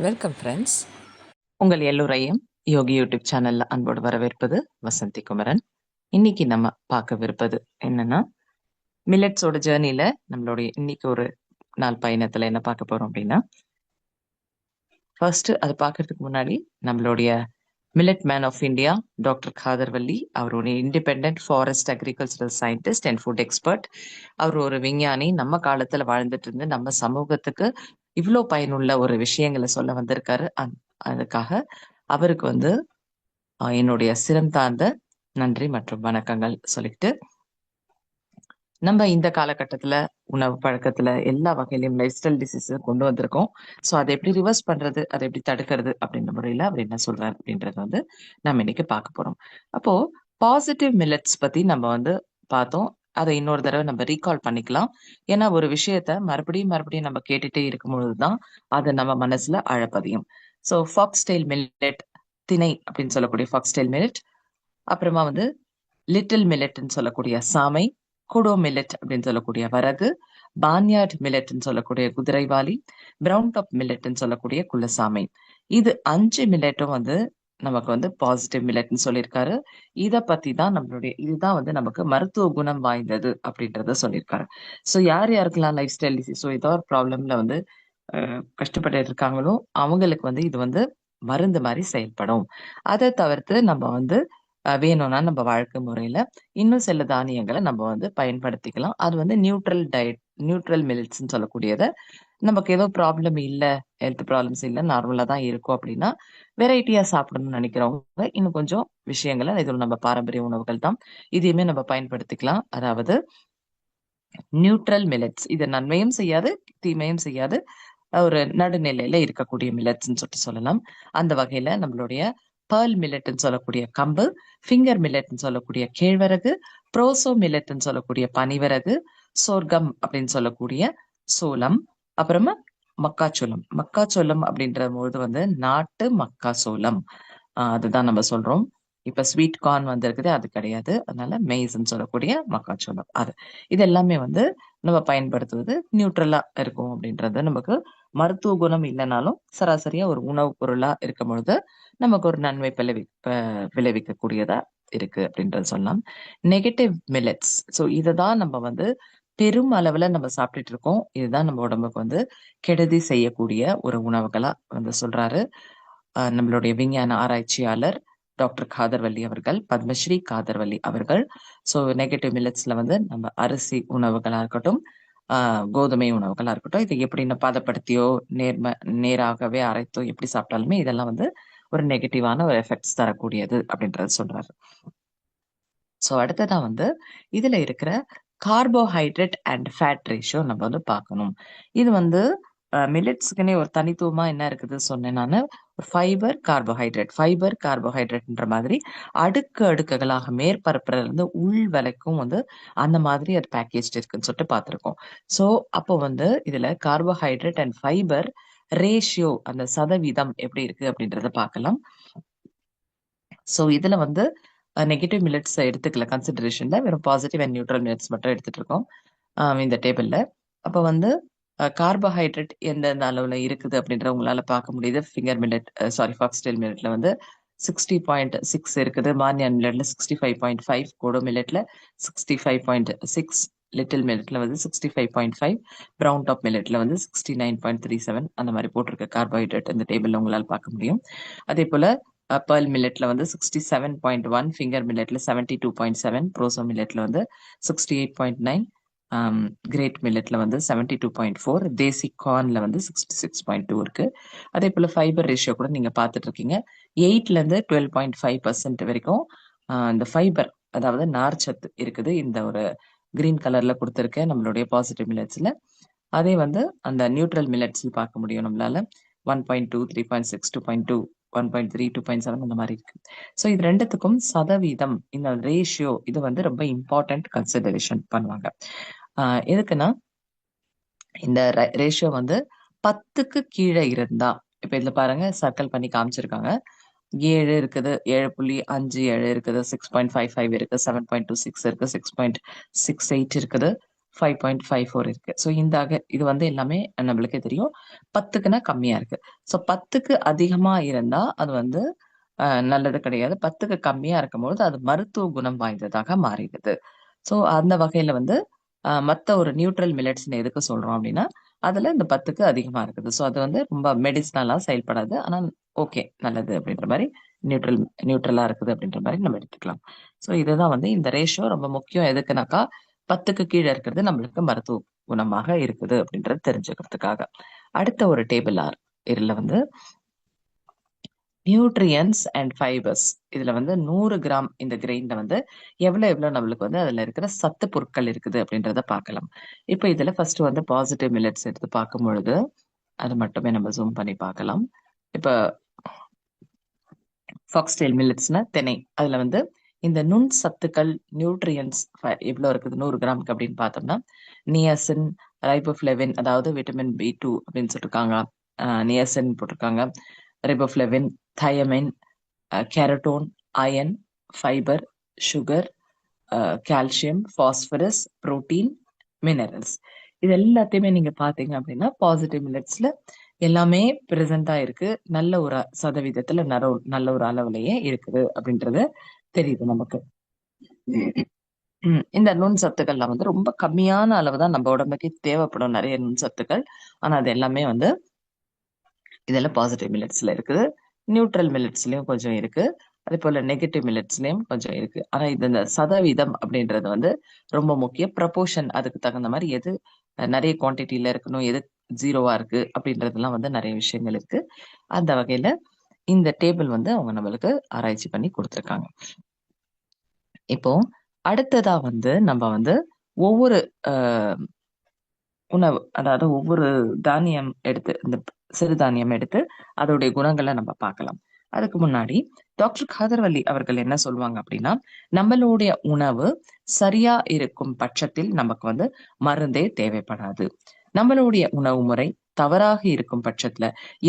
Welcome friends. உங்கள் எல்லோரையும் யோகி YouTube சேனல்ல அன்போடு வரவேற்பது வசந்தி குமரன். இன்னைக்கு நம்ம பார்க்கவிருப்பது என்னன்னா, மில்லட்ஸோட ஜேர்னில நம்மளுடைய இன்னைக்கு ஒரு நாள் பயணத்துல என்ன பார்க்க போறோம் அப்படின்னா, ஃபர்ஸ்ட் அது பார்க்கறதுக்கு முன்னாடி நம்மளுடைய millet man of India doctor காதர்வல்லி, அவர் ஒரு independent forest agricultural scientist and food expert. அவர் ஒரு விஞ்ஞானி, நம்ம காலத்துல வாழ்ந்துட்டு இருந்து நம்ம சமூகத்துக்கு இவ்வளோ பயனுள்ள ஒரு விஷயங்களை சொல்ல வந்திருக்காரு. அதுக்காக அவருக்கு என்னுடைய சிரம் தாழ்ந்த நன்றி மற்றும் வணக்கங்கள் சொல்லிட்டு, நம்ம இந்த காலகட்டத்துல உணவு பழக்கத்துல எல்லா வகையிலும் லைஃப் ஸ்டைல் டிசீஸ் கொண்டு வந்திருக்கோம். ஸோ அதை எப்படி ரிவர்ஸ் பண்றது, அதை எப்படி தடுக்கிறது அப்படின்ற முறையில அவர் என்ன சொல்றாரு அப்படின்றத நம்ம இன்னைக்கு பார்க்க போறோம். அப்போ பாசிட்டிவ் மில்லட்ஸ் பத்தி நம்ம பார்த்தோம். அதை இன்னொரு தடவை நம்ம ரீகால் பண்ணிக்கலாம். ஏன்னா ஒரு விஷயத்த மறுபடியும் மறுபடியும் நம்ம கேட்டுட்டே இருக்கும் பொழுதுதான் அது நம்ம மனசுல ஆழப்பதியும். ஸோ ஃபாக்ஸ்டெயில் மில்லட், திணை அப்படின்னு சொல்லக்கூடிய ஃபாக்ஸ்டெயில் மில்லட், அப்புறமா லிட்டில் மில்லட்ன்னு சொல்லக்கூடிய சாமை, குடோ மில்லட் அப்படின்னு சொல்லக்கூடிய வரகு, பான்யார்ட் மில்லட்ன்னு சொல்லக்கூடிய குதிரைவாலி, பிரவுன் டாப் மில்லட்ன்னு சொல்லக்கூடிய குலசாமை. இது 5 மில்லட்டும் நமக்கு பாசிட்டிவ் மில்லட்ன்னு சொல்லியிருக்காரு. இத பத்தி தான் இதுதான் நமக்கு மருத்துவ குணம் வாய்ந்தது அப்படின்றத சொல்லியிருக்காரு. ஸோ யார் யாருக்கெல்லாம் லைஃப் ஸ்டைல் டிசீஸோ ஏதோ ஒரு ப்ராப்ளம்ல கஷ்டப்பட்டு இருக்காங்களோ அவங்களுக்கு இது மருந்து மாதிரி செயல்படும். அதை தவிர்த்து நம்ம வேணும்னா நம்ம வாழ்க்கை முறையில இன்னும் சில தானியங்களை நம்ம பயன்படுத்திக்கலாம். அது நியூட்ரல் டயட், நியூட்ரல் மில்லட்ஸ்ன்னு சொல்லக்கூடியத, நமக்கு ஏதோ ப்ராப்ளம் இல்ல, ஹெல்த் ப்ராப்ளம்ஸ் இல்ல, நார்மலா தான் இருக்கும் அப்படின்னா வெரைட்டியா சாப்பிடணும்னு நினைக்கிறவங்க இன்னும் கொஞ்சம் விஷயங்களை, இது நம்ம பாரம்பரிய உணவுகள் தான், இதையுமே நம்ம பயன்படுத்திக்கலாம். அதாவது நியூட்ரல் மில்லட்ஸ், இது நன்மையும் செய்யாது தீமையும் செய்யாது, ஒரு நடுநிலையில இருக்கக்கூடிய மில்லட்ஸ்ன்னு சொல்லலாம். அந்த வகையில நம்மளுடைய பேர்ல் மில்லட்ன்னு சொல்லக்கூடிய கம்பு, ஃபிங்கர் மில்லட்ன்னு சொல்லக்கூடிய கேழ்வரகு, ப்ரோசோ மில்லட்ன்னு சொல்லக்கூடிய பனிவரகு, சோர்க்கம் அப்படின்னு சொல்லக்கூடிய சோளம், அப்புறமா மக்காச்சோளம். மக்காச்சோளம் அப்படின்ற போது நாட்டு மக்காச்சோளம், அதுதான் நம்ம சொல்றோம். இப்ப ஸ்வீட் கார்ன் இருக்குது, அது கிடையாது. அதனால மெய்ஸ்ன்னு சொல்லக்கூடிய மக்காச்சோளம், அது இது எல்லாமே நம்ம பயன்படுத்துவது நியூட்ரலா இருக்கும் அப்படின்றது, நமக்கு மருத்துவ குணம் இல்லைனாலும் சராசரியா ஒரு உணவுப் பொருளா இருக்கும் பொழுது நமக்கு ஒரு நன்மை விளைவிக்கக்கூடியதா இருக்கு அப்படின்றது சொல்லலாம். நெகட்டிவ் மில்லட்ஸ், ஸோ இதை தான் நம்ம பெரும் அளவுல நம்ம சாப்பிட்டுட்டு இருக்கோம். இதுதான் நம்ம உடம்புக்கு கெடுதி செய்யக்கூடிய ஒரு உணவுகளா சொல்றாரு நம்மளுடைய விஞ்ஞான ஆராய்ச்சியாளர் டாக்டர் காதர்வல்லி அவர்கள், பத்மஸ்ரீ காதர்வல்லி அவர்கள். ஸோ நெகட்டிவ் மில்லட்ஸ்ல நம்ம அரிசி உணவுகளா இருக்கட்டும், கோதுமை உணவுகளா இருக்கட்டும், இதை எப்படி பதப்படுத்தியோ நேராகவே அரைத்தோ எப்படி சாப்பிட்டாலுமே இதெல்லாம் ஒரு நெகட்டிவான ஒரு எஃபெக்ட்ஸ் தரக்கூடியது அப்படின்றது சொல்றாரு. ஸோ அடுத்ததான் இதுல இருக்கிற கார்போஹைட்ரேட் அண்ட் ஃபேட் ரேஷியோ நம்ம பார்க்கணும். இது மில்லட்ஸ்க்குன்னே ஒரு தனித்துவமா என்ன இருக்குது சொன்னேன் நானு. ஃபைபர் கார்போஹைட்ரேட்ன்ற மாதிரி அடுக்கு அடுக்குகளாக மேற்பரப்புல இருந்து உள் வரைக்கும் அந்த மாதிரி அது பேக்கேஜ் இருக்குன்னு சொல்லிட்டு பார்த்திருக்கோம். ஸோ அப்போ இதுல கார்போஹைட்ரேட் அண்ட் ஃபைபர் ரேஷியோ, அந்த சதவீதம் எப்படி இருக்கு அப்படின்றத பார்க்கலாம். ஸோ இதுல நெகட்டிவ் மில்லட்ஸ் எடுத்துக்கல கன்சிடரேஷன்ல, வெறும் பாசிட்டிவ் அண்ட் நியூட்ரல் மில்லட்ஸ் மட்டும் எடுத்துட்டு இருக்கோம் இந்த டேபிள்ல. அப்போ கார்போஹைட்ரேட் எந்தெந்த அளவுல இருக்குது அப்படின்ற உங்களால பார்க்க முடியுது. ஃபிங்கர் மில்லட், ஃபாக்ஸ்டெயில் மில்லட்ல 60.6 இருக்குது, மார்னியான் மில்லட்ல 65.5, கோடோ மில்லட்ல 65.6, லிட்டில் மில்லட்ல 65.5, பிரவுன் டாப் மில்லட்ல 69.37 அந்த மாதிரி போட்டிருக்க கார்போஹைட்ரேட் இந்த டேபிள்ல உங்களால் பார்க்க முடியும். அதே போல பேர்ல் மில்லட்ல 67.1, ஃபிங்கர் மில்லட்ல 72.7, ப்ரோசோ மில்லட்ல 68.9, கிரேட் மில்லட்ல 72.4, தேசி கார்ன்ல 66.2 இருக்கு. அதே போல ஃபைபர் ரேஷியோ கூட நீங்க பார்த்துட்டு இருக்கீங்க. 8ல இருந்து 12.5% வரைக்கும் இந்த ஃபைபர், அதாவது நார்ச்சத்து இருக்குது இந்த ஒரு கிரீன் கலர்ல கொடுத்துருக்க நம்மளுடைய பாசிட்டிவ் மில்லட்ஸ்ல. அதே அந்த நியூட்ரல் மில்லட்ஸ் பார்க்க முடியும் நம்மளால. 1.2, 3.6, 2.2, 1.3, 2.7 அந்த மாதிரி இருக்கு. ஸோ இது ரெண்டுத்துக்கும் சதவீதம், இந்த ரேஷியோ, இது ரொம்ப இம்பார்ட்டன்ட் கன்சிடரேஷன் பண்ணுவாங்க. எதுக்குன்னா இந்த ரேஷியோ 10க்கு கீழே இருந்தா, இப்ப இதுல பாருங்க சர்க்கிள் பண்ணி காமிச்சிருக்காங்க. 7 இருக்குது, 7.57 இருக்குது, 6.55 இருக்கு, 7.26 இருக்கு, 6.68 இருக்குது, 5.54 இருக்கு. ஸோ இது வந்து எல்லாமே நம்மளுக்கே தெரியும். 10க்குன்னா கம்மியா இருக்கு. ஸோ 10க்கு அதிகமா இருந்தா அது வந்து நல்லது கிடையாது. 10க்கு கம்மியா இருக்கும்பொழுது அது மருத்துவ குணம் வாய்ந்ததாக மாறிடுது. ஸோ அந்த வகையில வந்து மத்த ஒரு நியூட்ரல் மில்லட்ஸ்ன்னு எதுக்கு சொல்றோம் அப்படின்னா, அதுல இந்த 10க்கு அதிகமா இருக்குது. ஸோ அது வந்து ரொம்ப மெடிசினலா செயல்படாது. ஆனா ஓகே நல்லது அப்படின்ற மாரி நியூட்ரல் நியூட்ரலா இருக்குது அப்படின்ற மாரி நம்ம எடுத்துக்கலாம். ஸோ இதுதான் வந்து இந்த ரேஷியோ ரொம்ப முக்கியம். எதுக்குனாக்கா 10க்கு கீழ இருக்கிறது நம்மளுக்கு மருத்துவ குணமாக இருக்குது அப்படின்றது தெரிஞ்சுக்கிறதுக்காக. அடுத்த ஒரு டேபிள் இதுல வந்து நியூட்ரியன்ஸ் அண்ட் ஃபைபர்ஸ். இதுல வந்து 100 கிராம் இந்த கிரெயின்ல வந்து எவ்வளவு நம்மளுக்கு வந்து அதுல இருக்கிற சத்து பொருட்கள் இருக்குது அப்படின்றத பார்க்கலாம். இப்ப இதுல ஃபர்ஸ்ட் வந்து பாசிட்டிவ் மில்லட்ஸ் எடுத்து பார்க்கும் பொழுது அது மட்டுமே நம்ம ஜூம் பண்ணி பார்க்கலாம். இப்ப ஃபாக்ஸ்டெயில் மில்லட்ஸ்னா திணை. அதுல வந்து இந்த நுண் சத்துக்கள் நியூட்ரியன்ஸ் எவ்வளவு இருக்குது 100 கிராமுக்கு அப்படின்னு பார்த்தோம்னா, நியாசின், ரைபோஃப்ளேவின், அதாவது விட்டமின் B2 அப்படின்னு சொல்லிருக்காங்க. நியாசின் போட்டிருக்காங்க. Riboflavin, thiamine, carotene, iron, fibre, sugar, calcium, phosphorus, protein, minerals. இது எல்லாத்தையுமே நீங்க பாத்தீங்க அப்படின்னா பாசிட்டிவ் மில்லட்ஸ்ல எல்லாமே பிரசண்டா இருக்கு. நல்ல ஒரு சதவீதத்துல நல்ல ஒரு அளவுலயே இருக்குது அப்படின்றது தெரியுது நமக்கு. இந்த நுண் சத்துக்கள்லாம் வந்து ரொம்ப கம்மியான அளவு தான் நம்ம உடம்புக்கு தேவைப்படும் நிறைய நுண் சத்துக்கள். ஆனா அது எல்லாமே வந்து இதெல்லாம் பாசிட்டிவ் மில்லட்ஸ்ல இருக்குது. நியூட்ரல் மில்லட்ஸ்லயும் கொஞ்சம் இருக்கு. அதே போல நெகட்டிவ் மில்லட்ஸ்லயும் கொஞ்சம் இருக்கு. ஆனா இந்த சதவீதம் அப்படின்றது வந்து ரொம்ப முக்கியம். ப்ரப்போர்ஷன் அதுக்கு தகுந்த மாதிரி எது நிறைய குவான்டிட்டியில இருக்கணும், எது ஜீரோவா இருக்கு அப்படின்றதெல்லாம் வந்து நிறைய விஷயங்கள் இருக்கு. அந்த வகையில இந்த டேபிள் வந்து அவங்க நம்மளுக்கு ஆராய்ச்சி பண்ணி கொடுத்துருக்காங்க. இப்போ அடுத்ததா வந்து நம்ம வந்து ஒவ்வொரு உணவு, அதாவது ஒவ்வொரு தானியம் எடுத்து இந்த சிறுதானியம் எடுத்து அதோடைய குணங்களை நம்ம பார்க்கலாம். அதுக்கு முன்னாடி டாக்டர் காதர்வள்ளி அவர்கள் என்ன சொல்லுவாங்க அப்படின்னா, நம்மளுடைய உணவு சரியா இருக்கும் பட்சத்தில் நமக்கு வந்து மருந்தே தேவைப்படாது. நம்மளுடைய உணவு முறை தவறாக இருக்கும் பட்சத்துல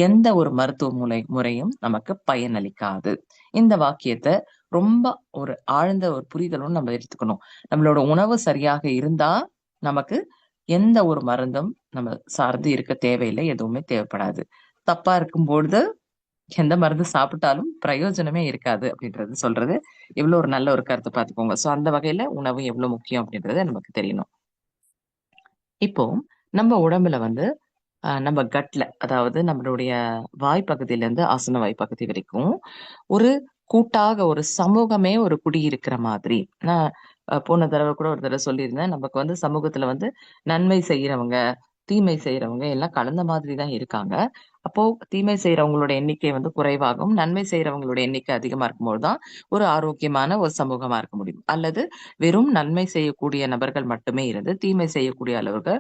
எந்த ஒரு மருத்துவ முறையும் நமக்கு பயனளிக்காது. இந்த வாக்கியத்தை ரொம்ப ஒரு ஆழ்ந்த ஒரு புரிதலும் நம்ம எடுத்துக்கணும். நம்மளோட உணவு சரியாக இருந்தா நமக்கு எந்த ஒரு மருந்தும் நம்ம சார்ந்து இருக்க தேவையில்லை, எதுவுமே தேவைப்படாது. தப்பா இருக்கும்பொழுது எந்த மருந்து சாப்பிட்டாலும் பிரயோஜனமே இருக்காது அப்படின்றது சொல்றது எவ்வளவு ஒரு நல்ல ஒரு கருத்து பார்த்துக்கோங்க. சோ அந்த வகையில உணவு எவ்வளவு முக்கியம் அப்படின்றது நமக்கு தெரியணும். இப்போ நம்ம உடம்புல வந்து நம்ம கட்ல, அதாவது நம்மளுடைய வாய்ப்பகுதியில இருந்து ஆசன வாய்ப்பகுதி வரைக்கும் ஒரு கூட்டாக ஒரு சமூகமே ஒரு குடியிருக்கிற மாதிரி. நான் போன தடவை கூட ஒரு தடவை சொல்லியிருந்தேன். நமக்கு வந்து சமூகத்துல வந்து நன்மை செய்யறவங்க, தீமை செய்யறவங்க எல்லாம் கலந்த மாதிரி தான் இருக்காங்க. அப்போ தீமை செய்யறவங்களோட எண்ணிக்கை வந்து குறைவாகும், நன்மை செய்யறவங்களோட எண்ணிக்கை அதிகமா இருக்கும்போது தான் ஒரு ஆரோக்கியமான ஒரு சமூகமா இருக்க முடியும். அல்லது வெறும் நன்மை செய்யக்கூடிய நபர்கள் மட்டுமே இருந்து தீமை செய்யக்கூடிய அளவுக்கு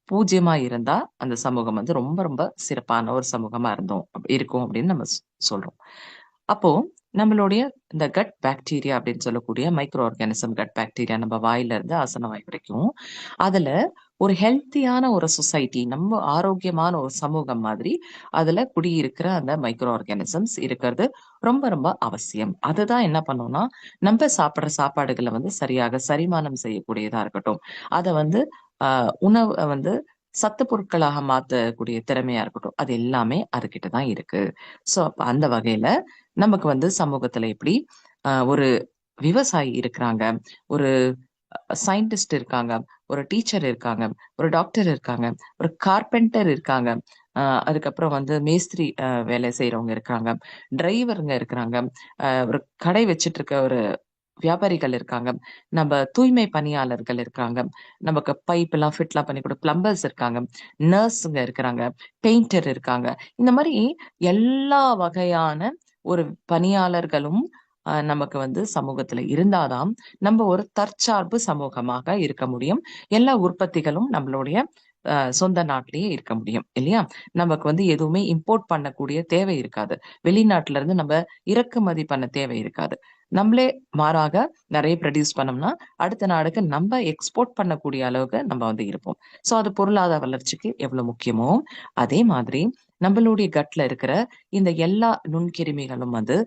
பூஜ்யமா இருந்தா அந்த சமூகம் வந்து ரொம்ப ரொம்ப சிறப்பான ஒரு சமூகமா இருக்கும் அப்படின்னு நம்ம சொல்றோம். அப்போ நம்மளுடைய இந்த கட் பாக்டீரியா அப்படின்னு சொல்லக்கூடிய மைக்ரோ ஆர்கானிசம் கட் பாக்டீரியா நம்ம வாயில இருந்து ஆசன வாய் வரைக்கும் அதுல ஒரு ஹெல்த்தியான ஒரு சொசைட்டி, நம்ம ஆரோக்கியமான ஒரு சமூகம் மாதிரி அதுல குடியிருக்கிற அந்த மைக்ரோ ஆர்கானிசம்ஸ் இருக்கிறது ரொம்ப ரொம்ப அவசியம். அதுதான் என்ன பண்ணோம்னா நம்ம சாப்பிடுற சாப்பாடுகளை வந்து சரியாக செரிமானம் செய்யக்கூடியதா இருக்கட்டும், அதை வந்து உணவு வந்து சத்து பொருட்களாக மாத்தக்கூடிய திறமையா இருக்கட்டும், அது எல்லாமே அதுகிட்டதான் இருக்கு. சோ அப்ப அந்த வகையில நமக்கு வந்து சமூகத்துல எப்படி ஒரு விவசாயி இருக்கிறாங்க, ஒரு சயின்டிஸ்ட் இருக்காங்க, ஒரு டீச்சர் இருக்காங்க, ஒரு டாக்டர் இருக்காங்க, ஒரு கார்பெண்டர் இருக்காங்க, அதுக்கப்புறம் வந்து மேஸ்திரி வேலை செய்யறவங்க இருக்காங்க, டிரைவருங்க இருக்கிறாங்க, ஒரு கடை வச்சிட்டு இருக்க ஒரு வியாபாரிகள் இருக்காங்க, நம்ம தூய்மை பணியாளர்கள் இருக்காங்க, நமக்கு பைப் எல்லாம் ஃபிட்லாம் பண்ணி கொடு பிளம்பர்ஸ் இருக்காங்க, நர்ஸுங்க இருக்கிறாங்க, பெயிண்டர் இருக்காங்க. இந்த மாதிரி எல்லா வகையான ஒரு பணியாளர்களும் நமக்கு வந்து சமூகத்துல இருந்தாதான் நம்ம ஒரு தற்சார்பு சமூகமாக இருக்க முடியும். எல்லா உற்பத்திகளும் நம்மளுடைய சொந்த நாட்டிலேயே இருக்க முடியும் இல்லையா? நமக்கு வந்து எதுவுமே இம்போர்ட் பண்ணக்கூடிய தேவை இருக்காது. வெளிநாட்டுல இருந்து நம்ம இறக்குமதி பண்ண தேவை இருக்காது. நம்மளே மாறாக நிறைய ப்ரொடியூஸ் பண்ணோம்னா அடுத்த நாடுக்கு நம்ம எக்ஸ்போர்ட் பண்ணக்கூடிய அளவுக்கு நம்ம வந்து இருப்போம். சோ அது பொருளாதார வளர்ச்சிக்கு எவ்வளவு முக்கியமோ அதே மாதிரி நம்மளுடைய கட்ல இருக்கிற இந்த எல்லா நுண்கிருமிகளும் வந்து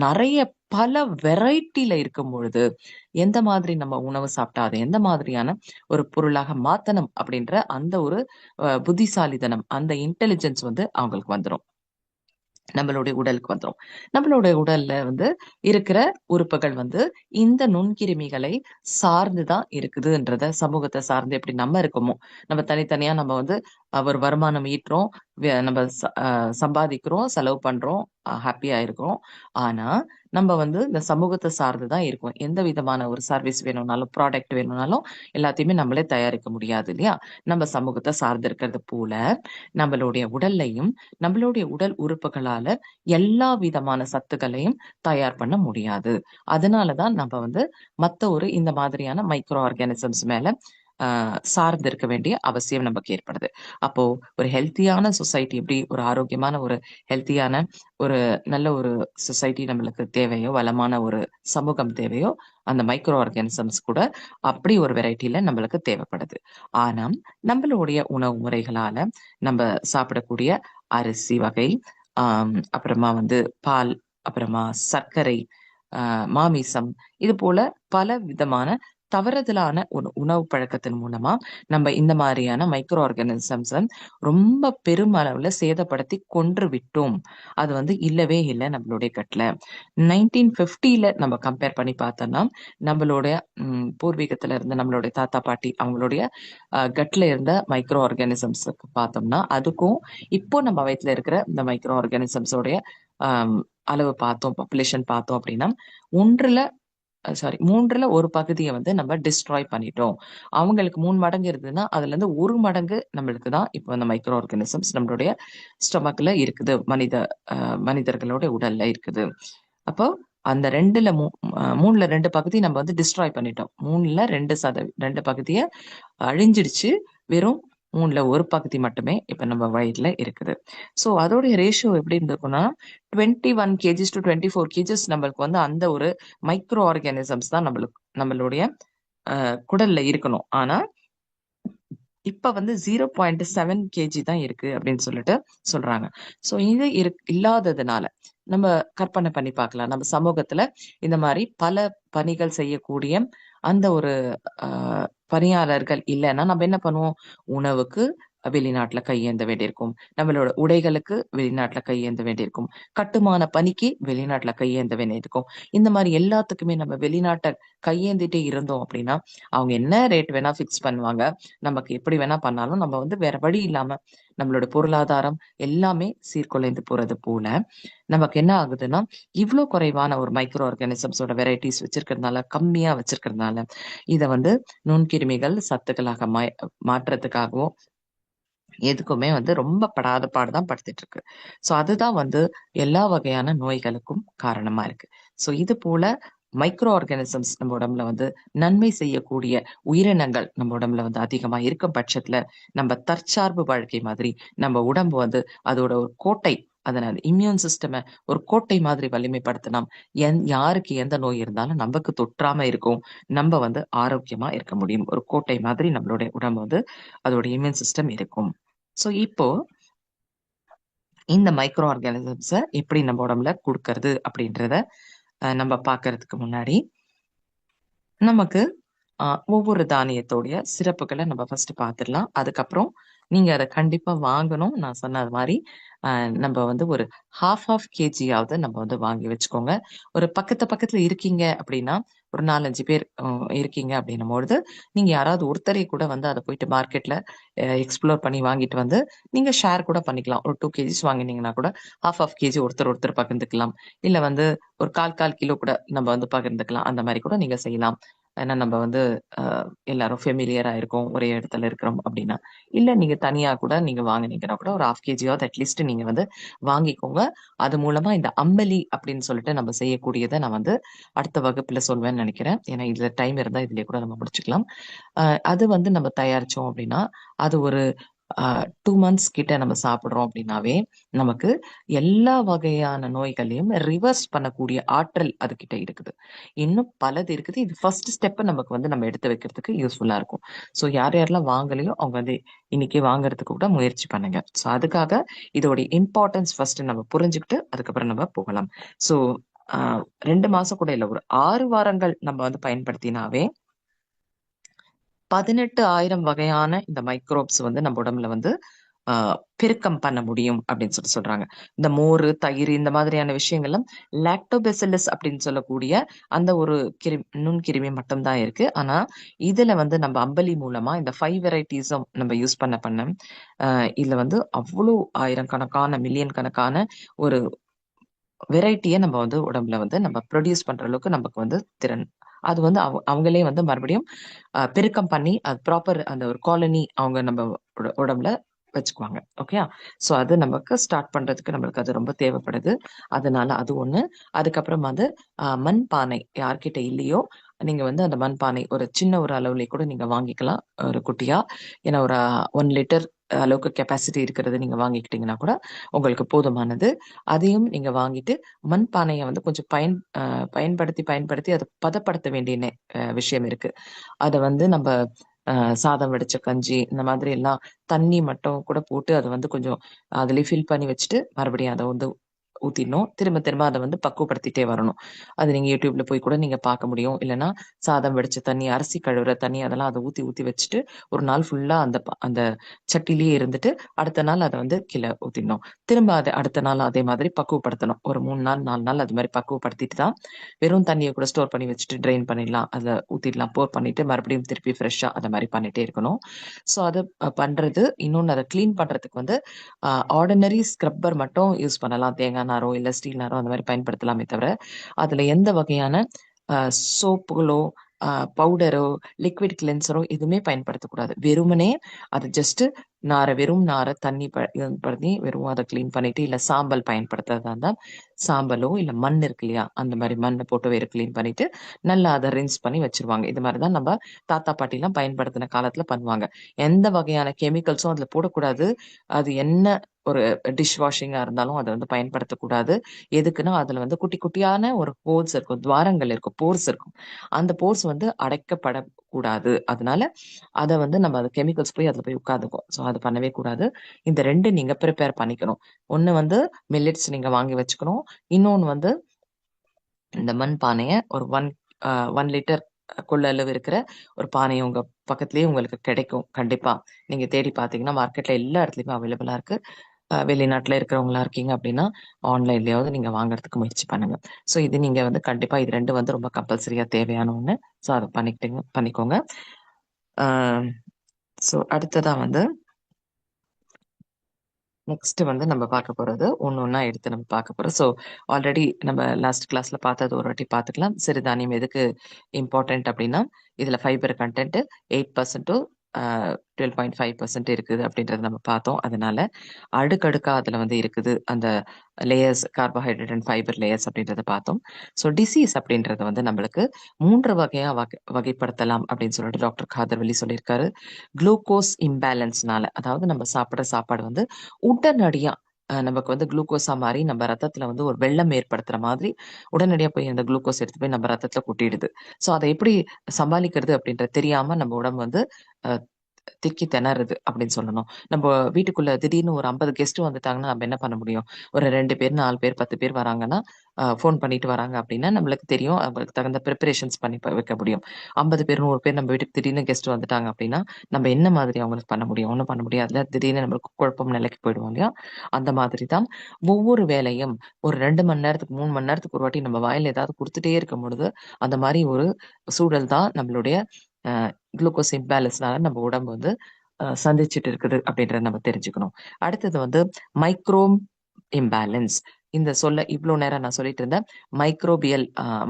நிறைய பல வெரைட்டில இருக்கும் பொழுது எந்த மாதிரி நம்ம உணவு சாப்பிட்டா அதை எந்த மாதிரியான ஒரு பொருளாக மாத்தணும் அப்படின்ற அந்த ஒரு புத்திசாலித்தனம், அந்த இன்டெலிஜென்ஸ் வந்து அவங்களுக்கு வந்துடும், நம்மளுடைய உடலுக்கு வந்துடும். நம்மளுடைய உடல்ல வந்து இருக்கிற உறுப்புகள் வந்து இந்த நுண்கிருமிகளை சார்ந்துதான் இருக்குதுன்றத, சமூகத்தை சார்ந்து எப்படி நம்ம இருக்கோமோ, நம்ம தனித்தனியா நம்ம வந்து ஒரு வருமானம் ஈட்டுறோம், நம்ம சம்பாதிக்கிறோம், செலவு பண்றோம், ஹாப்பியா இருக்கிறோம். ஆனா நம்ம வந்து இந்த சமூகத்தை சார்ந்துதான் இருக்கோம். எந்த விதமான ஒரு சர்வீஸ் வேணும்னாலும், ப்ராடக்ட் வேணும்னாலும் எல்லாத்தையுமே நம்மளே தயாரிக்க முடியாது இல்லையா? நம்ம சமூகத்தை சார்ந்து இருக்கிறது போல நம்மளுடைய உடல்லையும் நம்மளுடைய உடல் உறுப்புகளால எல்லா விதமான சத்துக்களையும் தயார் பண்ண முடியாது. அதனாலதான் நம்ம வந்து மத்த ஒரு இந்த மாதிரியான மைக்ரோ ஆர்கானிசம்ஸ் மேல சார்ந்து இருக்க வேண்டிய அவசியம் நமக்கு ஏற்படுது. அப்போ ஒரு ஹெல்த்தியான சொசைட்டி, எப்படி ஒரு ஆரோக்கியமான ஒரு ஹெல்த்தியான ஒரு நல்ல ஒரு சொசைட்டி நம்மளுக்கு தேவையோ, வளமான ஒரு சமூகம் தேவையோ, அந்த மைக்ரோ ஆர்கானிசம்ஸ் கூட அப்படி ஒரு வெரைட்டில நம்மளுக்கு தேவைப்படுது. ஆனா நம்மளுடைய உணவு முறைகளால நம்ம சாப்பிடக்கூடிய அரிசி வகை, அப்புறமா வந்து பால், அப்புறமா சர்க்கரை, மாமிசம், இது போல பல விதமான தவறுதலான ஒரு உணவு பழக்கத்தின் மூலமா நம்ம இந்த மாதிரியான மைக்ரோ ஆர்கானிசம்ஸ் ரொம்ப பெருமளவுல சேதப்படுத்தி கொன்று விட்டோம். அது வந்து இல்லவே இல்லை நம்மளுடைய கட்ல. 1950ல நம்ம கம்பேர் பண்ணி பார்த்தோம்னா நம்மளுடைய பூர்வீகத்துல இருந்த நம்மளுடைய தாத்தா பாட்டி அவங்களுடைய கட்ல இருந்த மைக்ரோ ஆர்கானிசம்ஸ் பார்த்தோம்னா அதுக்கும் இப்போ நம்ம வயிற்றுல இருக்கிற இந்த மைக்ரோ ஆர்கானிசம்ஸோடைய அளவு பார்த்தோம், பாப்புலேஷன் பார்த்தோம் அப்படின்னா மூன்றுல ஒரு பகுதியை வந்து நம்ம டிஸ்ட்ராய் பண்ணிட்டோம். அவங்களுக்கு 3 மடங்கு இருந்ததுன்னா அதுல இருந்து 1 மடங்கு நம்மளுக்கு தான் இப்போ இந்த மைக்ரோ ஆர்கானிசம்ஸ் நம்மளுடைய ஸ்டொமக்ல இருக்குது, மனிதர்களோட உடல்ல இருக்குது. அப்போ அந்த 3ல 2 பகுதி நம்ம வந்து டிஸ்ட்ராய் பண்ணிட்டோம். 3ல 2 பகுதியை அழிஞ்சிடுச்சு. வெறும் 3ல 1 பகுதி மட்டுமே இப்ப நம்ம வயிறுல இருக்குது. ஸோ அதோடைய ரேஷியோ எப்படி இருந்திருக்கும்னா 21 kgs to 24 kgs நம்மளுக்கு வந்து அந்த ஒரு மைக்ரோ ஆர்கானிசம்ஸ் தான் நம்மளுடைய குடல்ல இருக்கணும். ஆனா இப்ப வந்து 0.7 kg தான் இருக்கு அப்படின்னு சொல்லிட்டு சொல்றாங்க. ஸோ இது இல்லாததுனால நம்ம கற்பனை பண்ணி பார்க்கலாம். நம்ம சமூகத்துல இந்த மாதிரி பல பணிகள் செய்யக்கூடிய அந்த ஒரு பணியாளர்கள் இல்லைன்னா நம்ம என்ன பண்ணுவோம்? உணவுக்கு வெளிநாட்டுல கையேந்த வேண்டியிருக்கும், நம்மளோட உடைகளுக்கு வெளிநாட்டுல கையேந்த வேண்டியிருக்கும், கட்டுமான பணிக்கு வெளிநாட்டுல கையேந்த வேண்டியிருக்கும். இந்த மாதிரி எல்லாத்துக்குமே நம்ம வெளிநாட்டை கையேந்திட்டே இருந்தோம் அப்படின்னா அவங்க என்ன ரேட் வேணா ஃபிக்ஸ் பண்ணுவாங்க. நமக்கு எப்படி வேணா பண்ணாலும் நம்ம வந்து வேற வழி இல்லாம நம்மளோட பொருளாதாரம் எல்லாமே சீர்குலைந்து போறது போல நமக்கு என்ன ஆகுதுன்னா, இவ்வளவு குறைவான ஒரு மைக்ரோ ஆர்கானிசம்ஸோட வெரைட்டிஸ் வச்சிருக்கிறதுனால, கம்மியா வச்சிருக்கிறதுனால இதை வந்து நுண்கிருமிகள் சத்துக்களாக மாற்றுறதுக்காகவும் எதுக்குமே வந்து ரொம்ப படாத பாடுதான் படுத்திட்டு இருக்கு. ஸோ அதுதான் வந்து எல்லா வகையான நோய்களுக்கும் காரணமா இருக்கு. ஸோ இது போல மைக்ரோ ஆர்கானிசம்ஸ் நம்ம உடம்புல வந்து நன்மை செய்யக்கூடிய உயிரினங்கள் நம்ம உடம்புல வந்து அதிகமா இருக்கும் பட்சத்துல நம்ம தற்சார்பு வாழ்க்கை மாதிரி நம்ம உடம்பு வந்து அதோட ஒரு கோட்டை, அதனால இம்யூன் சிஸ்டமை ஒரு கோட்டை மாதிரி வலிமைப்படுத்தினோம். யாருக்கு எந்த நோய் இருந்தாலும் நமக்கு தொற்றாம இருக்கும், நம்ம வந்து ஆரோக்கியமா இருக்க முடியும். ஒரு கோட்டை மாதிரி நம்மளுடைய உடம்பு வந்து அதோட இம்யூன் சிஸ்டம் இருக்கும். ஸோ இப்போ இந்த மைக்ரோ ஆர்கானிசம்ஸை எப்படி நம்ம உடம்புல கொடுக்கறது அப்படின்றத நம்ம பார்க்கறதுக்கு முன்னாடி நமக்கு ஒவ்வொரு தானியத்தோடைய சிறப்புகளை நம்ம ஃபர்ஸ்ட் பார்த்துடலாம். அதுக்கப்புறம் நீங்க அதை கண்டிப்பா வாங்கணும். நான் சொன்னது மாதிரி நம்ம வந்து ஒரு ½ kg நம்ம வந்து வாங்கி வச்சுக்கோங்க. ஒரு பக்கத்துல இருக்கீங்க அப்படின்னா, ஒரு 4-5 பேர் இருக்கீங்க அப்படின்னும் பொழுது நீங்க யாராவது ஒருத்தரை கூட வந்து அதை போயிட்டு மார்க்கெட்ல எக்ஸ்ப்ளோர் பண்ணி வாங்கிட்டு வந்து நீங்க ஷேர் கூட பண்ணிக்கலாம். ஒரு 2 kgs வாங்கினீங்கன்னா கூட ½ kg ஒருத்தர் பகிர்ந்துக்கலாம். இல்ல வந்து ஒரு 1/4 கிலோ கூட நம்ம வந்து பகிர்ந்துக்கலாம். அந்த மாதிரி கூட நீங்க செய்யலாம். ஏன்னா நம்ம வந்து எல்லாரும் ஃபெமிலியரா இருக்கோம், ஒரே இடத்துல இருக்கிறோம் அப்படின்னா. இல்ல நீங்க தனியா கூட நீங்க வாங்கினீங்கன்னா கூட ஒரு ½ kg அட்லீஸ்ட் நீங்க வந்து வாங்கிக்கோங்க. அது மூலமா இந்த அம்பலி அப்படின்னு சொல்லிட்டு நம்ம செய்யக்கூடியதை நான் வந்து அடுத்த வகுப்புல சொல்வேன்னு நினைக்கிறேன். ஏன்னா இதுல டைம் இருந்தா இதுலயே கூட நம்ம முடிச்சுக்கலாம். அது வந்து நம்ம தயாரிச்சோம் அப்படின்னா அது ஒரு 2 மந்த்ஸ் கிட்ட நம்ம சாப்பிடுறோம் அப்படின்னாவே நமக்கு எல்லா வகையான நோய்களையும் ரிவர்ஸ் பண்ணக்கூடிய ஆற்றல் அதுகிட்ட இருக்குது. இன்னும் பலது இருக்குது. இது ஃபர்ஸ்ட் ஸ்டெப் நமக்கு வந்து நம்ம எடுத்து வைக்கிறதுக்கு யூஸ்ஃபுல்லா இருக்கும். ஸோ யார் யாரெல்லாம் வாங்கலையோ அவங்க வந்து இன்னைக்கே வாங்குறதுக்கு கூட முயற்சி பண்ணுங்க. ஸோ அதுக்காக இதோட இம்பார்ட்டன்ஸ் ஃபர்ஸ்ட் நம்ம புரிஞ்சுக்கிட்டு அதுக்கப்புறம் நம்ம போகலாம். ஸோ 2 மாசம் கூட இல்ல, ஒரு 6 வாரங்கள் நம்ம வந்து பயன்படுத்தினாவே 18,000 வகையான இந்த மைக்ரோப்ஸ் வந்து நம்ம உடம்புல வந்து பெருக்கம் பண்ண முடியும் அப்படின்னு சொல்றாங்க. இந்த மோர், தயிர் இந்த மாதிரியான விஷயங்கள்லாம் லாக்டோபெசிலஸ் அப்படின்னு சொல்லக்கூடிய அந்த ஒரு நுண்கிருமி மட்டும் தான் இருக்கு. ஆனா இதுல வந்து நம்ம அம்பலி மூலமா இந்த 5 வெரைட்டிஸும் நம்ம யூஸ் பண்ண இதுல வந்து அவ்வளோ ஆயிரக்கணக்கான மில்லியன் கணக்கான ஒரு வெரைட்டிய நம்ம வந்து உடம்புல வந்து நம்ம ப்ரொடியூஸ் பண்ற அளவுக்கு நமக்கு வந்து திறன். அது வந்து அவங்களே வந்து மறுபடியும் பெருக்கம் பண்ணி அது ப்ராப்பர் அந்த ஒரு காலனி அவங்க நம்ம உடம்புல வச்சுக்குவாங்க. ஓகேயா? ஸோ அது நமக்கு ஸ்டார்ட் பண்றதுக்கு நம்மளுக்கு அது ரொம்ப தேவைப்படுது. அதனால அது ஒண்ணு. அதுக்கப்புறம் வந்து மண் பானை யார்கிட்ட இல்லையோ நீங்க வந்து அந்த மண் பானை ஒரு சின்ன ஒரு அளவுல கூட நீங்க வாங்கிக்கலாம், ஒரு குட்டியா. ஏன்னா ஒரு 1 லிட்டர் அளவுக்கு கெப்பாசிட்டி இருக்கிறது நீங்க வாங்கிக்கிட்டீங்கன்னா கூட உங்களுக்கு போதுமானது. அதையும் நீங்க வாங்கிட்டு மண்பானைய வந்து கொஞ்சம் பயன்படுத்தி அத பதப்படுத்த வேண்டிய விஷயம் இருக்கு. அத வந்து நம்ப சாதம் வடிச்ச கஞ்சி இந்த மாதிரி எல்லாம் தண்ணி மட்டும் கூட போட்டு அத வந்து கொஞ்சம் அதிலயே ஃபில் பண்ணி வச்சுட்டு மறுபடியும் அத வந்து ஊத்திடணும். திரும்ப திரும்ப அத வந்து பக்குவப்படுத்திட்டே வரணும். அது நீங்க YouTubeல போய் கூட நீங்க பார்க்க முடியும். இல்லன்னா சாதம் வடிச்ச தண்ணி, அரிசி கழுவுற தண்ணி அதெல்லாம் அத ஊத்தி ஊத்தி வச்சுட்டு ஒரு நாள் ஃபுல்லா அந்த சட்டியிலேயே இருந்துட்டு அடுத்த நாள் அத வந்து கீழ ஊத்திடணும். திரும்ப அத அடுத்த நாள் அதே மாதிரி பக்குவப்படுத்தணும். ஒரு 3 நாள் 4 நாள் அது மாரி பக்குவப்படுத்திட்டு தான் வெறும் தண்ணிய கூட ஸ்டோர் பண்ணி வச்சுட்டு ட்ரெயின் பண்ணிடலாம். அதுல ஊத்திடலாம். போர் பண்ணிட்டு மறுபடியும் திருப்பி ஃப்ரெஷ்ஷா அத மாரி பண்ணிட்டே இருக்கணும். ஸோ அது பண்றது. இன்னொன்னு அத கிளீன் பண்றதுக்கு வந்து ஆர்டினரி ஸ்க்ரப்பர் மட்டும் யூஸ் பண்ணலாம். தேங்காய் நாரோ, இல்ல ஸ்டீல் நாரோ அந்த மாரி பயன்படுத்தலாமே தவிர, அதுல எந்த வகையான சோப்புகளோ, பவுடரோ, லிக்விட் கிளென்சரோ எதுவுமே பயன்படுத்தக்கூடாது. வெறுமனே அது ஜஸ்ட் வெறும் நார தண்ணி இது பண்ணி வெறும் அத கிளீன் பண்ணிட்டு, இல்ல சாம்பல் பயன்படுத்துறதா இருந்தா, சாம்பலோ இல்ல மண் இருக்கு இல்லையா? அந்த மாரி மண்ண போட்டு வெறும் கிளீன் பண்ணிட்டு, நல்லா அத ரின்ஸ் பண்ணி வச்சுருவாங்க. இது மாரி தான் நம்ம தாத்தா, பாட்டிலாம் பயன்படுத்தின காலத்துல பண்ணுவாங்க. எந்த வகையான கெமிக்கல்ஸும் அதுல போடக்கூடாது. அது என்ன ஒரு டிஷ் வாஷிங்கா இருந்தாலும் அத வந்து பயன்படுத்தக்கூடாது. எதுக்குன்னா, அதுல வந்து குட்டி குட்டியான ஒரு ஹோல்ஸ் இருக்கும். துவாரங்கள் இருக்கும். போர்ஸ் இருக்கும். அந்த போர்ஸ் வந்து அடைக்கப்படக்கூடாது. அதனால அத வந்து நம்ம அது கெமிக்கல்ஸ் போய் அதுல போய் உட்காந்துக்கும். ஸோ அது பண்ணவே கூடாது. இந்த 2 நீங்க ப்ரிப்பேர் பண்ணிக்கணும். ஒண்ணு வந்து மில்லட்ஸ் நீங்க வாங்கி வச்சுக்கணும். இன்னொன்னு வந்து இந்த மண் பானைய ஒரு 1 லிட்டர் கொள்ளளவு இருக்கிற ஒரு பானை உங்க பக்கத்திலேயே உங்களுக்கு கிடைக்கும். கண்டிப்பா. நீங்க தேடி பார்த்தீங்கன்னா, மார்க்கெட்ல எல்லா இடத்துலயுமே அவைலபிளா இருக்கு. வெளிநாட்டுல இருக்கிறவங்களா இருக்கீங்க அப்படின்னா, ஆன்லைன்லயாவது நீங்க வாங்குறதுக்கு முயற்சி பண்ணுங்க. ஸோ இது நீங்க வந்து கண்டிப்பா இது 2 வந்து ரொம்ப கம்பல்சரியா தேவையான ஒண்ணு. ஸோ அத பண்ணிக்கோங்க. ஆ ஸோ அடுத்ததா வந்து நெக்ஸ்ட் வந்து நம்ம பார்க்க போறது ஒண்ணொண்ணா எடுத்து நம்ம பார்க்க போறோம். ஸோ ஆல்ரெடி நம்ம லாஸ்ட் கிளாஸ்ல பார்த்தது ஒரு வாட்டி பார்த்துக்கலாம். சிறுதானியம் எதுக்கு இம்பார்ட்டன்ட் அப்படின்னா, இதுல ஃபைபர் கன்டென்ட் 8% டூ 12.5% இருக்குது அப்படின்றத நம்ம பார்த்தோம். அதனால அடுக்கடுக்கா அதுல வந்து இருக்குது. அந்த layers carbohydrate and fibre layers அப்படின்றத பார்த்தோம். ஸோ டிசீஸ் அப்படின்றத வந்து நம்மளுக்கு 3 வகையா வகைப்படுத்தலாம் அப்படின்னு சொல்லிட்டு டாக்டர் காதர்வள்ளி சொல்லியிருக்காரு. குளுக்கோஸ் இம்பேலன்ஸ்னால, அதாவது நம்ம சாப்பிடுற சாப்பாடு வந்து உடனடியா நமக்கு வந்து குளுக்கோஸா மாறி நம்ம ரத்தத்துல வந்து ஒரு வெள்ளம் ஏற்படுத்துற மாதிரி உடனடியா போய் அந்த குளுக்கோஸ் எடுத்து போய் நம்ம ரத்தத்துல கொட்டிடுது. ஸோ அதை எப்படி சமாளிக்கிறது அப்படின்றது தெரியாம நம்ம உடம்பு வந்து அஹ், திக்கி திணறுது அப்படின்னு சொல்லணும். நம்ம வீட்டுக்குள்ள திடீர்னு ஒரு 50 கெஸ்ட் வந்துட்டாங்கன்னா நம்ம என்ன பண்ண முடியும்? ஒரு 2 பேர், 4 பேர், 10 பேர் வராங்கன்னா, ஃபோன் பண்ணிட்டு வராங்க அப்படின்னா, நம்மளுக்கு தெரியும். அவங்களுக்கு தகுந்த பிரிப்பரேஷன்ஸ் பண்ணி வைக்க முடியும். 50 பேர், 100 பேர் நம்ம வீட்டுக்கு திடீர்னு கெஸ்ட் வந்துட்டாங்க அப்படின்னா, நம்ம என்ன மாதிரி அவங்களுக்கு பண்ண முடியும்? ஒண்ணும் பண்ண முடியாதுல்ல. திடீர்னு நம்மளுக்கு குழப்பம் நிலைக்கு போயிடுவோம் இல்லையா? அந்த மாதிரி தான் ஒவ்வொரு வேலையும் ஒரு 2 மணி நேரத்துக்கு, 3 மணி நேரத்துக்கு ஒரு வாட்டி நம்ம வாயில ஏதாவது குடுத்துட்டே இருக்கும் பொழுது, அந்த மாரி ஒரு சூழல் தான் நம்மளுடைய அ குளுக்கோஸ் இம்பேலன்ஸ்னால நம்ம உடம்பு வந்து சந்திச்சுட்டு இருக்குது அப்படின்றத நம்ம தெரிஞ்சுக்கணும். அடுத்தது வந்து மைக்ரோம் இம்பேலன்ஸ். இந்த சொல்ல இவ்ளோ நேரம் நான் சொல்லிட்டு இருந்தேன்.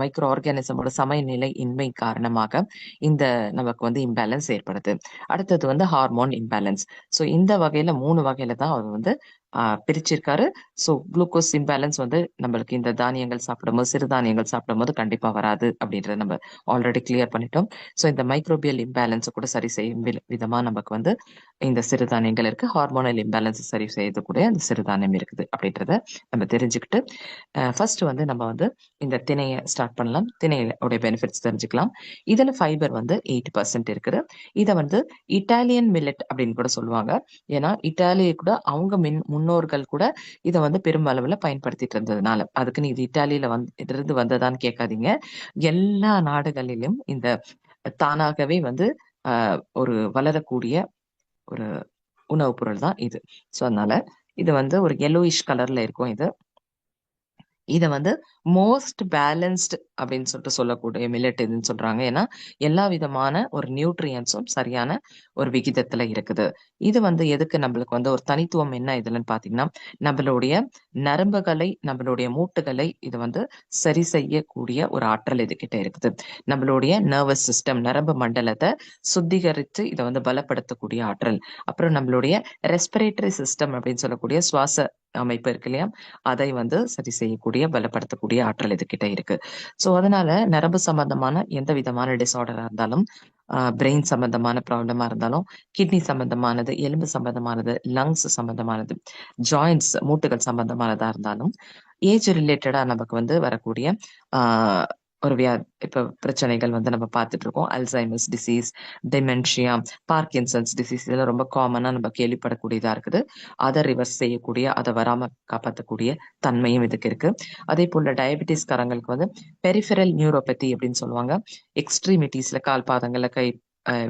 மைக்ரோ ஆர்கானிசமோட சமநிலை இன்மை காரணமாக இந்த நமக்கு வந்து இம்பேலன்ஸ் ஏற்படுது. அடுத்தது வந்து ஹார்மோன் இம்பேலன்ஸ். ஸோ இந்த வகையில 3 வகையில தான் அது வந்து பிரிச்சிருக்காரு. ஸோ குளுக்கோஸ் இம்பேலன்ஸ் வந்து நம்மளுக்கு இந்த தானியங்கள் சாப்பிடும்போது, சிறுதானியங்கள் சாப்பிடும்போது கண்டிப்பா வராது அப்படின்றத நம்ம ஆல்ரெடி கிளியர் பண்ணிட்டோம். ஸோ இந்த மைக்ரோபியல் இம்பேலன்ஸை கூட சரி செய்யும் விதமா நமக்கு வந்து இந்த சிறுதானியங்கள் இருக்கு. ஹார்மோனல் இம்பேலன்ஸ் சரி செய்யக்கூடிய அந்த சிறுதானியம் இருக்குது அப்படின்றத நம்ம தெரிஞ்சுக்கிட்டு ஃபர்ஸ்ட் வந்து நம்ம வந்து இந்த திணையை ஸ்டார்ட் பண்ணலாம். திணையோட பெனிஃபிட்ஸ் தெரிஞ்சுக்கலாம். இதுல ஃபைபர் வந்து 8% இருக்குது. இதை வந்து இட்டாலியன் மில்லட் அப்படின்னு கூட சொல்லுவாங்க. ஏன்னா இட்டாலிய கூட அவங்க முன்னோர்கள் கூட இதை வந்து பெருமளவுல பயன்படுத்திட்டு இருந்ததுனால அதுக்குன்னு இது இட்டாலியில இருந்து வந்ததான்னு கேட்காதீங்க. எல்லா நாடுகளிலும் இந்த தானாகவே வந்து ஒரு வளரக்கூடிய ஒரு உணவுப் பொருள் தான் இது. ஸோ அதனால இது வந்து ஒரு yellowish கலர்ல இருக்கும். இதை வந்து மோஸ்ட் பேலன்ஸ்டு அப்படின்னு சொல்லிட்டு சொல்லக்கூடிய மில்லட் எதுன்னு சொல்றாங்க. ஏன்னா எல்லா விதமான ஒரு நியூட்ரியன்ஸும் சரியான ஒரு விகிதத்துல இருக்குது. இது வந்து எதுக்கு நம்மளுக்கு வந்து ஒரு தனித்துவம் என்ன இதுலன்னு பாத்தீங்கன்னா, நம்மளுடைய நரம்புகளை, நம்மளுடைய மூட்டுகளை இது வந்து சரி செய்யக்கூடிய ஒரு ஆற்றல் இதுகிட்ட இருக்குது. நம்மளுடைய நர்வஸ் சிஸ்டம், நரம்பு மண்டலத்தை சுத்திகரித்து இதை வந்து பலப்படுத்தக்கூடிய ஆற்றல். அப்புறம் நம்மளுடைய ரெஸ்பிரேட்டரி சிஸ்டம் அப்படின்னு சொல்லக்கூடிய சுவாச அமைப்பு இருக்கு இல்லையா, அதை வந்து சரி செய்யக்கூடிய பலப்படுத்தக்கூடிய ஆற்றல் இதுகிட்ட இருக்கு. ஸோ அதனால நரம்பு சம்பந்தமான எந்த விதமான டிசார்டரா இருந்தாலும், பிரெயின் சம்பந்தமான ப்ராப்ளமா இருந்தாலும், கிட்னி சம்பந்தமானது, எலும்பு சம்பந்தமானது, லங்ஸ் சம்பந்தமானது, ஜாயின்ட்ஸ் மூட்டுகள் சம்பந்தமானதா இருந்தாலும், ஏஜ் ரிலேட்டடா நமக்கு வந்து வரக்கூடிய ஒரு இப்ப பிரச்சனைகள் வந்து நம்ம பார்த்துட்டு இருக்கோம். Alzheimer's disease, dementia, Parkinson's disease இதெல்லாம் ரொம்ப காமனா நம்ம கேள்விப்படக்கூடியதா இருக்குது. அதை ரிவர்ஸ் செய்யக்கூடிய, அதை வராம காப்பாற்றக்கூடிய தன்மையும் இதுக்கு இருக்கு. அதே போல டயபெட்டிஸ்காரங்களுக்கு வந்து பெரிஃபெரல் நியூரோபதி அப்படின்னு சொல்லுவாங்க. எக்ஸ்ட்ரீமிட்டிஸ்ல கால் பாதங்கள்ல கை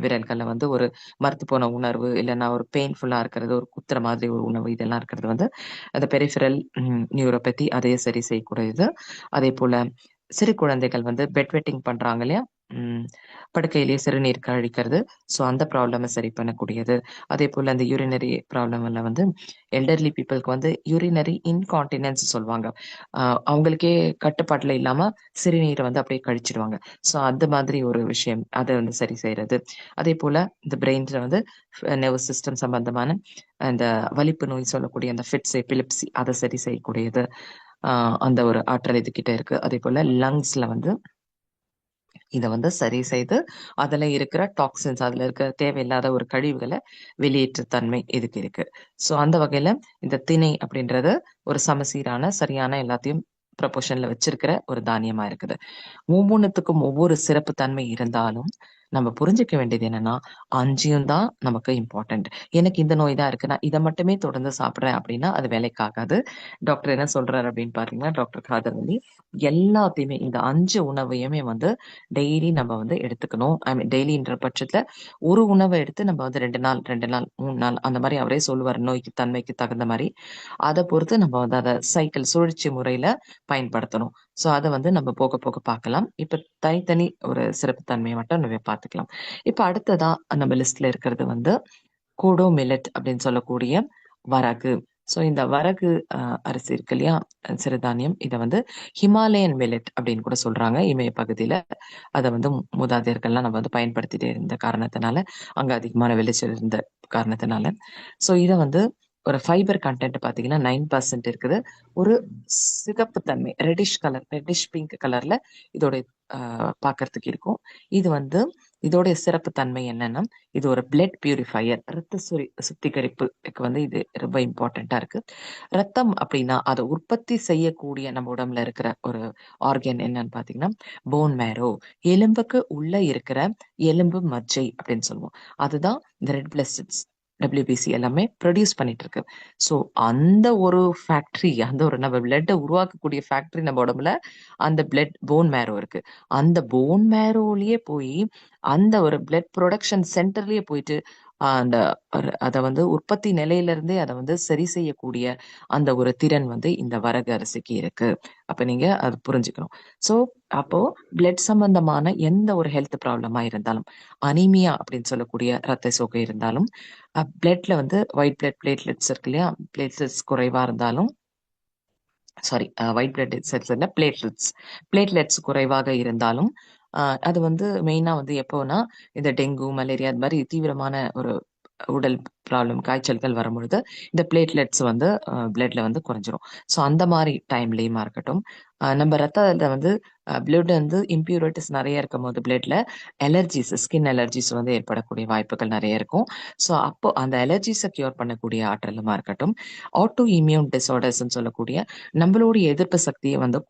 விரல்கள்ல வந்து ஒரு மரத்து போன உணர்வு, இல்லைன்னா ஒரு பெயின்ஃபுல்லா இருக்கிறது, ஒரு குத்துற மாதிரி ஒரு உணவு, இதெல்லாம் இருக்கிறது வந்து அந்த பெரிஃபெரல் நியூரோபதி அதையே சரி செய்யக்கூடியது. அதே போல சிறு குழந்தைகள் வந்து பெட் வெட்டிங் பண்றாங்க இல்லையா, படுக்கையிலேயே சிறுநீர் கழிக்கிறது. ஸோ அந்த ப்ராப்ளமை சரி பண்ணக்கூடியது. அதே போல அந்த யூரினரி ப்ராப்ளம்ல வந்து எல்டர்லி பீப்புளுக்கு வந்து யூரினரி இன்கான்டினன்ஸ் சொல்லுவாங்க. அவங்களுக்கே கட்டுப்பாட்டுல இல்லாம சிறுநீரை வந்து அப்படியே கழிச்சிடுவாங்க. ஸோ அந்த மாதிரி ஒரு விஷயம் அதை வந்து சரி செய்யறது. அதே போல இந்த பிரெயின்ல வந்து நர்வஸ் சிஸ்டம் சம்பந்தமான அந்த வலிப்பு நோய் சொல்லக்கூடிய அந்த ஃபிட்ஸ், எபிலிப்சி அதை சரி செய்யக்கூடியது. அந்த ஒரு ஆற்றல் இதுகிட்ட இருக்கு. அதே போல லங்ஸ்ல வந்து இதை வந்து சரி செய்து அதுல இருக்கிற டாக்ஸின்ஸ், அதுல இருக்கிற தேவையில்லாத ஒரு கழிவுகளை வெளியேற்று தன்மை இதுக்கு இருக்கு. ஸோ அந்த வகையில இந்த திணை அப்படின்றது ஒரு சமசீரான சரியான எல்லாத்தையும் ப்ரொபோர்ஷன்ல வச்சிருக்கிற ஒரு தானியமா இருக்குது. ஒவ்வொன்றுத்துக்கும் ஒவ்வொரு சிறப்பு தன்மை இருந்தாலும் நம்ம புரிஞ்சுக்க வேண்டியது என்னன்னா, 5யும் தான் நமக்கு இம்பார்ட்டன்ட். எனக்கு இந்த நோய் தான் இருக்கு, நான் இதை மட்டுமே தொடர்ந்து சாப்பிட்றேன் அப்படின்னா அது வேலைக்காகாது. டாக்டர் என்ன சொல்றாரு அப்படின்னு பாத்தீங்கன்னா, டாக்டர் காதர் வந்து எல்லாத்தையுமே இந்த 5 உணவையுமே வந்து டெய்லி நம்ம வந்து எடுத்துக்கணும். ஐ மீன் டெய்லின்ற பட்சத்துல ஒரு உணவை எடுத்து நம்ம வந்து 2 நாள் 3 நாள் அந்த மாதிரி அவரே சொல்லுவார், நோய்க்கு தன்மைக்கு தகுந்த மாதிரி. அதை பொறுத்து நம்ம வந்து அதை சைக்கிள் சுழற்சி முறையில பயன்படுத்தணும். ஸோ அதை வந்து நம்ம போக போக பார்க்கலாம். இப்ப தனித்தனி ஒரு சிறப்பு தன்மையை மட்டும் நம்ம பார்த்துக்கலாம். இப்ப அடுத்ததா நம்ம லிஸ்ட்ல இருக்கிறது வந்து கோடோ மில்லட் அப்படின்னு சொல்லக்கூடிய வரகு. ஸோ இந்த வரகு அரிசி இருக்கு இல்லையா, சிறுதானியம், இதை வந்து ஹிமாலயன் மில்லட் அப்படின்னு கூட சொல்றாங்க. இமய பகுதியில அதை வந்து மூதாதையர்கள்லாம் நம்ம வந்து பயன்படுத்திட்டே இருந்த காரணத்தினால, அங்க அதிகமான விளைச்சல் இருந்த காரணத்தினால, ஸோ இதை வந்து ஒரு ஃபைபர் கண்டென்ட் பார்த்தீங்கன்னா 9% இருக்குது. ஒரு சிகப்பு தன்மை, ரெட்டிஷ் பிங்க் கலர்ல இதோட பார்க்கறதுக்கு இருக்கும். இது வந்து இதோடைய சிறப்பு தன்மை என்னன்னா, இது ஒரு பிளட் பியூரிஃபையர், ரத்த சுத்திகரிப்புக்கு வந்து இது ரொம்ப இம்பார்ட்டண்டா இருக்கு. ரத்தம் அப்படின்னா அதை உற்பத்தி செய்யக்கூடிய நம்ம உடம்புல இருக்கிற ஒரு ஆர்கன் என்னன்னு பாத்தீங்கன்னா போன் மேரோ, எலும்புக்கு உள்ள இருக்கிற எலும்பு மஜ்ஜை அப்படின்னு சொல்லுவோம். அதுதான் இந்த ரெட் பிளட் செல்ஸ், WBC எல்லாமே ப்ரொடியூஸ் பண்ணிட்டு இருக்கு. ஸோ அந்த ஒரு ஃபேக்டரி, அந்த ஒரு நம்ம பிளட்டை உருவாக்கக்கூடிய ஃபேக்டரி நம்ம உடம்புல அந்த பிளட் போன் மேரோ இருக்கு. அந்த போன் மேரோலயே போய் அந்த ஒரு பிளட் ப்ரொடக்ஷன் சென்டர்லயே போயிட்டு அந்த அதை வந்து உற்பத்தி நிலையில இருந்தே அதை வந்து சரி செய்யக்கூடிய அந்த ஒரு திறன் வந்து இந்த வரகு அரிசிக்கு இருக்கு. அப்ப நீங்க அது புரிஞ்சுக்கணும். ஸோ அப்போ பிளட் சம்பந்தமான எந்த ஒரு ஹெல்த் ப்ராப்ளமா இருந்தாலும், அனீமியா அப்படின்னு சொல்லக்கூடிய ரத்த சோகை இருந்தாலும், பிளட்ல வந்து ஒயிட் பிளட் பிளேட்லெட்ஸ் இருக்கு இல்லையா, பிளேட்லெட்ஸ் குறைவா இருந்தாலும், சாரி, ஒயிட் பிளட் செல்ஸ் இல்ல, பிளேட்லெட்ஸ் குறைவாக இருந்தாலும், அது வந்து மெயினா வந்து எப்போனா இந்த டெங்கு, மலேரியா அது மாதிரி தீவிரமான ஒரு உடல் ப்ராப்ளம், காய்ச்சல்கள் வரும்பொழுது இந்த பிளேட்லெட்ஸ் வந்து பிளட்ல வந்து குறைஞ்சிரும். ஸோ அந்த மாதிரி டைம்லேயுமா இருக்கட்டும், நம்ம ரத்தத்தில் வந்து பிளட் வந்து இம்ப்யூரிட்டிஸ் நிறைய இருக்கும் போது பிளட்ல அலர்ஜிஸ், ஸ்கின் அலர்ஜிஸ் வந்து ஏற்படக்கூடிய வாய்ப்புகள் நிறைய இருக்கும். ஸோ அப்போ அந்த அலர்ஜிஸை கியூர் பண்ணக்கூடிய ஆற்றலுமா இருக்கட்டும், ஆட்டோ இம்யூன் டிசார்டர்ஸ்ன்னு சொல்லக்கூடிய நம்மளுடைய எதிர்ப்பு சக்தியை வந்து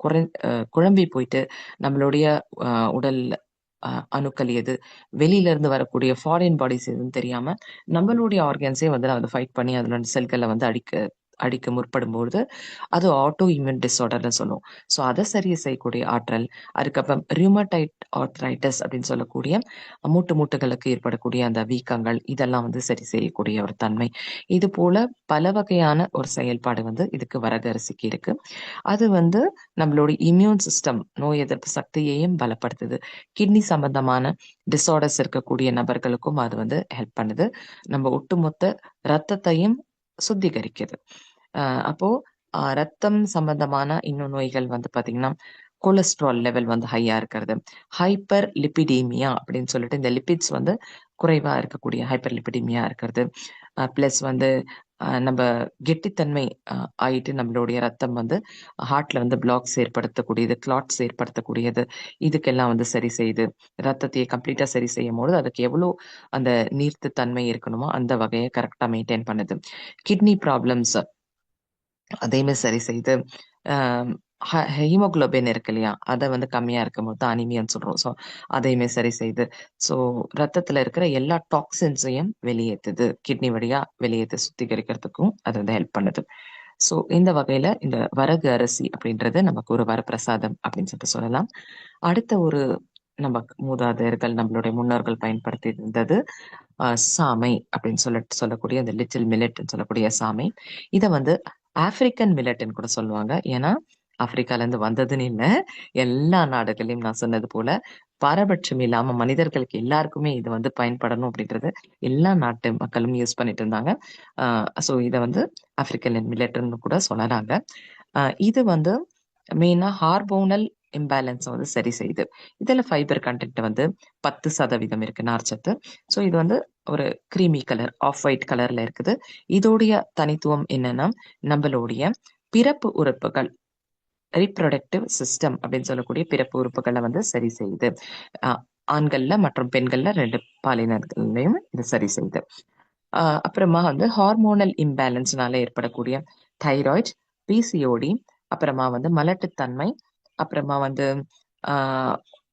குழம்பி போயிட்டு நம்மளுடைய உடல் அணுக்கள் எது, வெளியில இருந்து வரக்கூடிய ஃபாரின் பாடிஸ் எதுன்னு தெரியாம நம்மளுடைய ஆர்கன்ஸே வந்து அதை ஃபைட் பண்ணி அதோட செல்களை வந்து அடிக்க அடிக்க முற்படும்பொழுது அது ஆட்டோ இம்யூன் டிஸார்டர்னு சொல்லுவோம். ஸோ அதை சரி செய்யக்கூடிய ஆற்றல், அதுக்கப்புறம் ரியூமடைட் ஆர்த்ரைட்டிஸ் அப்படின்னு சொல்லக்கூடிய மூட்டுகளுக்கு ஏற்படக்கூடிய அந்த வீக்கங்கள், இதெல்லாம் வந்து சரி செய்யக்கூடிய ஒரு தன்மை. இது போல பல வகையான ஒரு செயல்பாடு வந்து இதுக்கு வரகு அரிசிக்கு இருக்கு. அது வந்து நம்மளோட இம்யூன் சிஸ்டம், நோய் எதிர்ப்பு சக்தியையும் பலப்படுத்துது. கிட்னி சம்பந்தமான டிஸார்டர்ஸ் இருக்கக்கூடிய நபர்களுக்கும் அது வந்து ஹெல்ப் பண்ணுது. நம்ம ஒட்டுமொத்த ரத்தத்தையும் சுத்திகரிக்குது. அப்போ ரத்தம் சம்பந்தமான இன்னும் நோய்கள் வந்து பாத்தீங்கன்னா, கொலஸ்ட்ரால் லெவல் வந்து ஹையா இருக்கிறது, ஹைப்பர் லிபிடீமியா அப்படின்னு சொல்லிட்டு இந்த லிபிட்ஸ் வந்து குறைவா இருக்கக்கூடிய ஹைப்பர் லிபிடீமியா இருக்கிறது. பிளஸ் வந்து நம்ம கெட்டித்தன்மை ஆயிட்டு நம்மளுடைய ரத்தம் வந்து ஹார்ட்ல வந்து பிளாக்ஸ் ஏற்படுத்தக்கூடியது, கிளாட்ஸ் ஏற்படுத்தக்கூடியது, இதுக்கெல்லாம் வந்து சரி செய்யுது. ரத்தத்தையே கம்ப்ளீட்டா சரி செய்யும் போது அதுக்கு எவ்வளோ அந்த நீர்த்து தன்மை இருக்கணுமோ அந்த வகையை கரெக்டா மெயின்டைன் பண்ணுது. கிட்னி ப்ராப்ளம்ஸ் அதையுமே சரி செய்து, ஹீமோகுளோபின் இருக்கு இல்லையா, அதை வந்து கம்மியா இருக்கும்போது தான் அனிமியான்னு சொல்றோம். ஸோ அதையுமே சரி செய்து, ஸோ ரத்தத்துல இருக்கிற எல்லா டாக்ஸின்ஸையும் வெளியேற்றுது, கிட்னி வழியா வெளியேற்று சுத்திகரிக்கிறதுக்கும் அது வந்து ஹெல்ப் பண்ணுது. ஸோ இந்த வகையில இந்த வரகு அரிசி அப்படின்றது நமக்கு ஒரு வரப்பிரசாதம் அப்படின்னு சொல்லிட்டு சொல்லலாம். அடுத்த ஒரு நம்ம மூதாதையர்கள், நம்மளுடைய முன்னோர்கள் பயன்படுத்தி இருந்தது சாமை அப்படின்னு சொல்லக்கூடிய அந்த லிட்டில் மில்லட்ன்னு சொல்லக்கூடிய சாமை. இதை வந்து ஆப்பிரிக்கன் மில்லட்ன்னு கூட சொல்லுவாங்க. ஏன்னா ஆப்பிரிக்கால இருந்து வந்ததுன்னு இல்லை, எல்லா நாடுகளையும் நான் சொன்னது போல பாரபட்சம் இல்லாம மனிதர்களுக்கு எல்லாருக்குமே இது வந்து பயன்படணும் அப்படின்றது எல்லா நாட்டு மக்களும் யூஸ் பண்ணிட்டு இருந்தாங்க. ஸோ இதை வந்து ஆப்பிரிக்கன் மில்லட்ன்னு கூட சொல்லறாங்க. இது வந்து மெயினா ஹார்மோனல் இம்பேலன்ஸ் வந்து சரி செய்யுது. இதுல ஃபைபர் கண்டென்ட் வந்து 10% இருக்கு, நார்ச்சத்து. ஸோ இது வந்து ஒரு கிரீமி கலர், ஆஃப் ஒயிட் கலர்ல இருக்குது. இதோடைய தனித்துவம் என்னன்னா, நம்மளுடைய பிறப்பு உறுப்புகள், ரீப்ரொடக்டிவ் சிஸ்டம் அப்படின்னு சொல்லக்கூடிய பிறப்பு உறுப்புகளை வந்து சரி செய்யுது. ஆண்கள்ல மற்றும் பெண்கள்ல 2 பாலினர்களையும் இது சரி செய்யுது. அப்புறமா வந்து ஹார்மோனல் இம்பேலன்ஸ்னால ஏற்படக்கூடிய தைராய்டு, பிசிஓடி, அப்புறமா வந்து மலட்டுத்தன்மை, அப்புறமா வந்து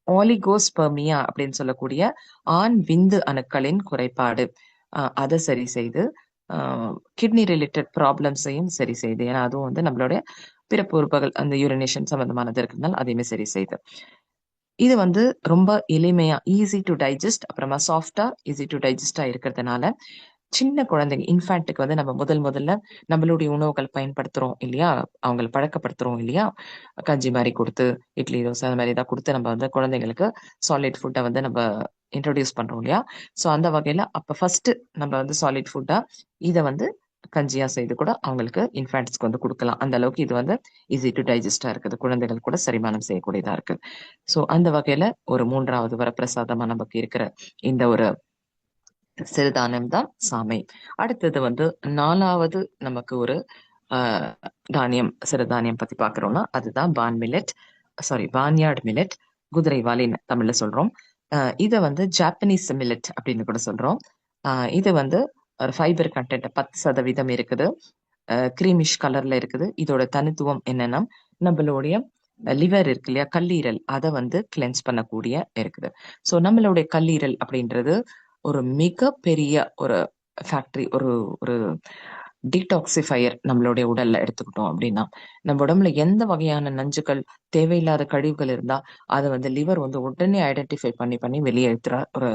ஆலிகோஸ்பெர்மியா அப்படின்னு சொல்லக்கூடிய ஆண் விந்து அணுக்களின் குறைபாடு, அதை சரி செய்து, கிட்னி ரிலேட்டட் ப்ராப்ளம்ஸையும் சரி செய்யுது. ஏன்னா அதுவும் வந்து நம்மளுடைய பிறப்பு உறுப்புகள் அந்த யூரினேஷன் சம்பந்தமானது இருக்கிறதுனால அதையுமே சரி செய்யுது. இது வந்து ரொம்ப எளிமையா, ஈஸி டு டைஜஸ்ட், அப்புறமா சாஃப்டா ஈஸி டு டைஜஸ்டா இருக்கிறதுனால சின்ன குழந்தைங்க, இன்ஃபேண்ட்டுக்கு வந்து நம்ம முதல்ல நம்மளுடைய உணவுகள் பயன்படுத்துறோம் இல்லையா, அவங்களை பழக்கப்படுத்துறோம் இல்லையா, கஞ்சி மாதிரி கொடுத்து, இட்லி தோசை அந்த மாதிரி ஏதாவது கொடுத்து நம்ம வந்து குழந்தைங்களுக்கு சாலிட் ஃபுட்டை வந்து நம்ம இன்ட்ரோடியூஸ் பண்றோம் இல்லையா. ஸோ அந்த வகையில அப்ப ஃபர்ஸ்ட் நம்ம வந்து சாலிட் ஃபுட்டா இதை வந்து கஞ்சியா செய்து கூட அவங்களுக்கு இன்ஃபேண்ட்ஸ்க்கு வந்து கொடுக்கலாம். அந்த அளவுக்கு இது வந்து ஈஸி டு டைஜஸ்டா இருக்குது, குழந்தைகள் கூட செரிமானம் செய்யக்கூடியதா இருக்கு. ஸோ அந்த வகையில ஒரு 3வது வரப்பிரசாதமா நமக்கு இருக்கிற இந்த ஒரு சிறுதானியம் தான் சாமை. அடுத்தது வந்து 4வது நமக்கு ஒரு தானியம், சிறுதானியம் பத்தி பாக்குறோம்னா அதுதான் பான்யார்ட் மில்லட், குதிரைவாலின்னு தமிழ்ல சொல்றோம். இதை வந்து ஜாப்பனீஸ் மில்லட் அப்படின்னு கூட சொல்றோம். இது வந்து ஒரு ஃபைபர் கண்டென்ட் 10% இருக்குது, கிரீமிஷ் கலர்ல இருக்குது. இதோட தனித்துவம் என்னன்னா, நம்மளுடைய லிவர் இருக்கு இல்லையா, கல்லீரல், அதை வந்து கிளென்ஸ் பண்ணக்கூடிய இருக்குது. ஸோ நம்மளுடைய கல்லீரல் அப்படின்றது ஒரு மிக பெரிய ஒரு ஃபேக்டரி, ஒரு ஒரு டீடாக்சிஃபயர். நம்மளுடைய உடல்ல எடுத்துக்கிட்டோம் அப்படின்னா, நம்ம உடம்புல எந்த வகையான நஞ்சுகள், தேவையில்லாத கழிவுகள் இருந்தா அதை வந்து லிவர் வந்து உடனே ஐடென்டிஃபை பண்ணி வெளியேற்றுற ஒரு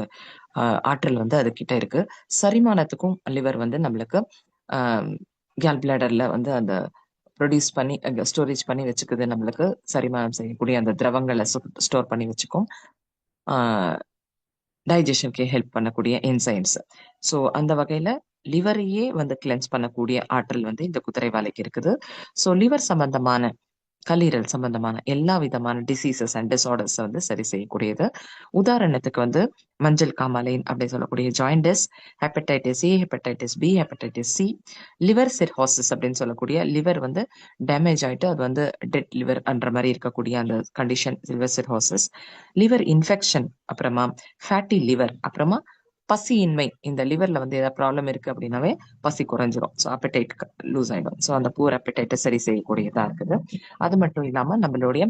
ஆற்றல் வந்து அது கிட்ட இருக்கு. செரிமானத்துக்கும் லிவர் வந்து நம்மளுக்கு கேல் பிளாடர்ல வந்து அந்த ப்ரொடியூஸ் பண்ணி ஸ்டோரேஜ் பண்ணி வச்சுக்குது, நம்மளுக்கு செரிமானம் செய்யக்கூடிய அந்த திரவங்களை ஸ்டோர் பண்ணி வச்சுக்கும். டைஜஷனுக்கு ஹெல்ப் பண்ணக்கூடிய என்சைம்ஸ். ஸோ அந்த வகையில லிவரையே வந்து கிளென்ஸ் பண்ணக்கூடிய ஆற்றல் வந்து இந்த குதிரைவாலைக்கு இருக்குது. ஸோ லிவர் சம்பந்தமான கல்லீரல் சம்பந்தமான எல்லா விதமான டிசீசஸ் அண்ட் டிசார்டர்ஸ் வந்து சரி செய்யக்கூடியது. உதாரணத்துக்கு வந்து மஞ்சள் காமாலை அப்படி சொல்லக்கூடிய jaundice, hepatitis A, hepatitis B, hepatitis C, liver cirrhosis அப்படின்னு சொல்லக்கூடிய லிவர் வந்து டேமேஜ் ஆயிட்டு அது வந்து டெட் லிவர் என்ற மாதிரி இருக்கக்கூடிய அந்த கண்டிஷன் லிவர் சிர்ஹோசிஸ், லிவர் இன்ஃபெக்ஷன், அப்புறமா ஃபேட்டி லிவர், அப்புறமா பசியின்மை. இந்த லிவர்ல வந்து ஏதாவது ப்ராப்ளம் இருக்கு அப்படின்னாவே பசி குறைஞ்சிரும். ஸோ அப்படைட் லூஸ் ஆயிடும். ஸோ அந்த பூர் அப்படைட்டை சரி செய்யக்கூடியதா இருக்குது. அது மட்டும் இல்லாம நம்மளுடைய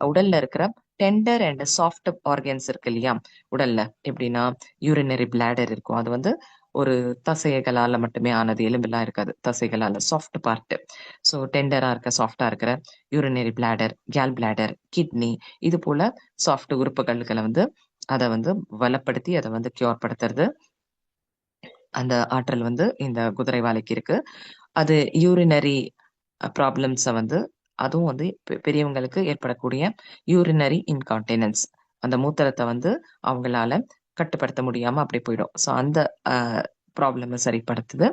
உடல்ல இருக்கிற டெண்டர் அண்ட் சாஃப்ட் ஆர்கன்ஸ் இருக்கு இல்லையா உடல்ல, எப்படின்னா யூரினரி பிளாடர் இருக்கும். அது வந்து ஒரு தசைகளால மட்டுமே ஆனது, எலும்பெல்லாம் இருக்காது, தசைகளால சாஃப்ட் பார்ட். ஸோ டெண்டரா இருக்க சாஃப்டா இருக்கிற urinary bladder, Khel bladder, kidney, இது போல சாஃப்ட் உறுப்புகளை வந்து அதை வந்து வளப்படுத்தி அதை வந்து கியூர் படுத்துறது அந்த ஆற்றல் வந்து இந்த குதிரைவாலைக்கு இருக்கு. அது யூரினரி ப்ராப்ளம்ஸை வந்து அதுவும் வந்து பெரியவங்களுக்கு ஏற்படக்கூடிய யூரினரி இன்கான்டினன்ஸ், அந்த மூத்திரத்தை வந்து அவங்களால கட்டுப்படுத்த முடியாம அப்படி போயிடும். ஸோ அந்த ப்ராப்ளமை சரிப்படுத்துது.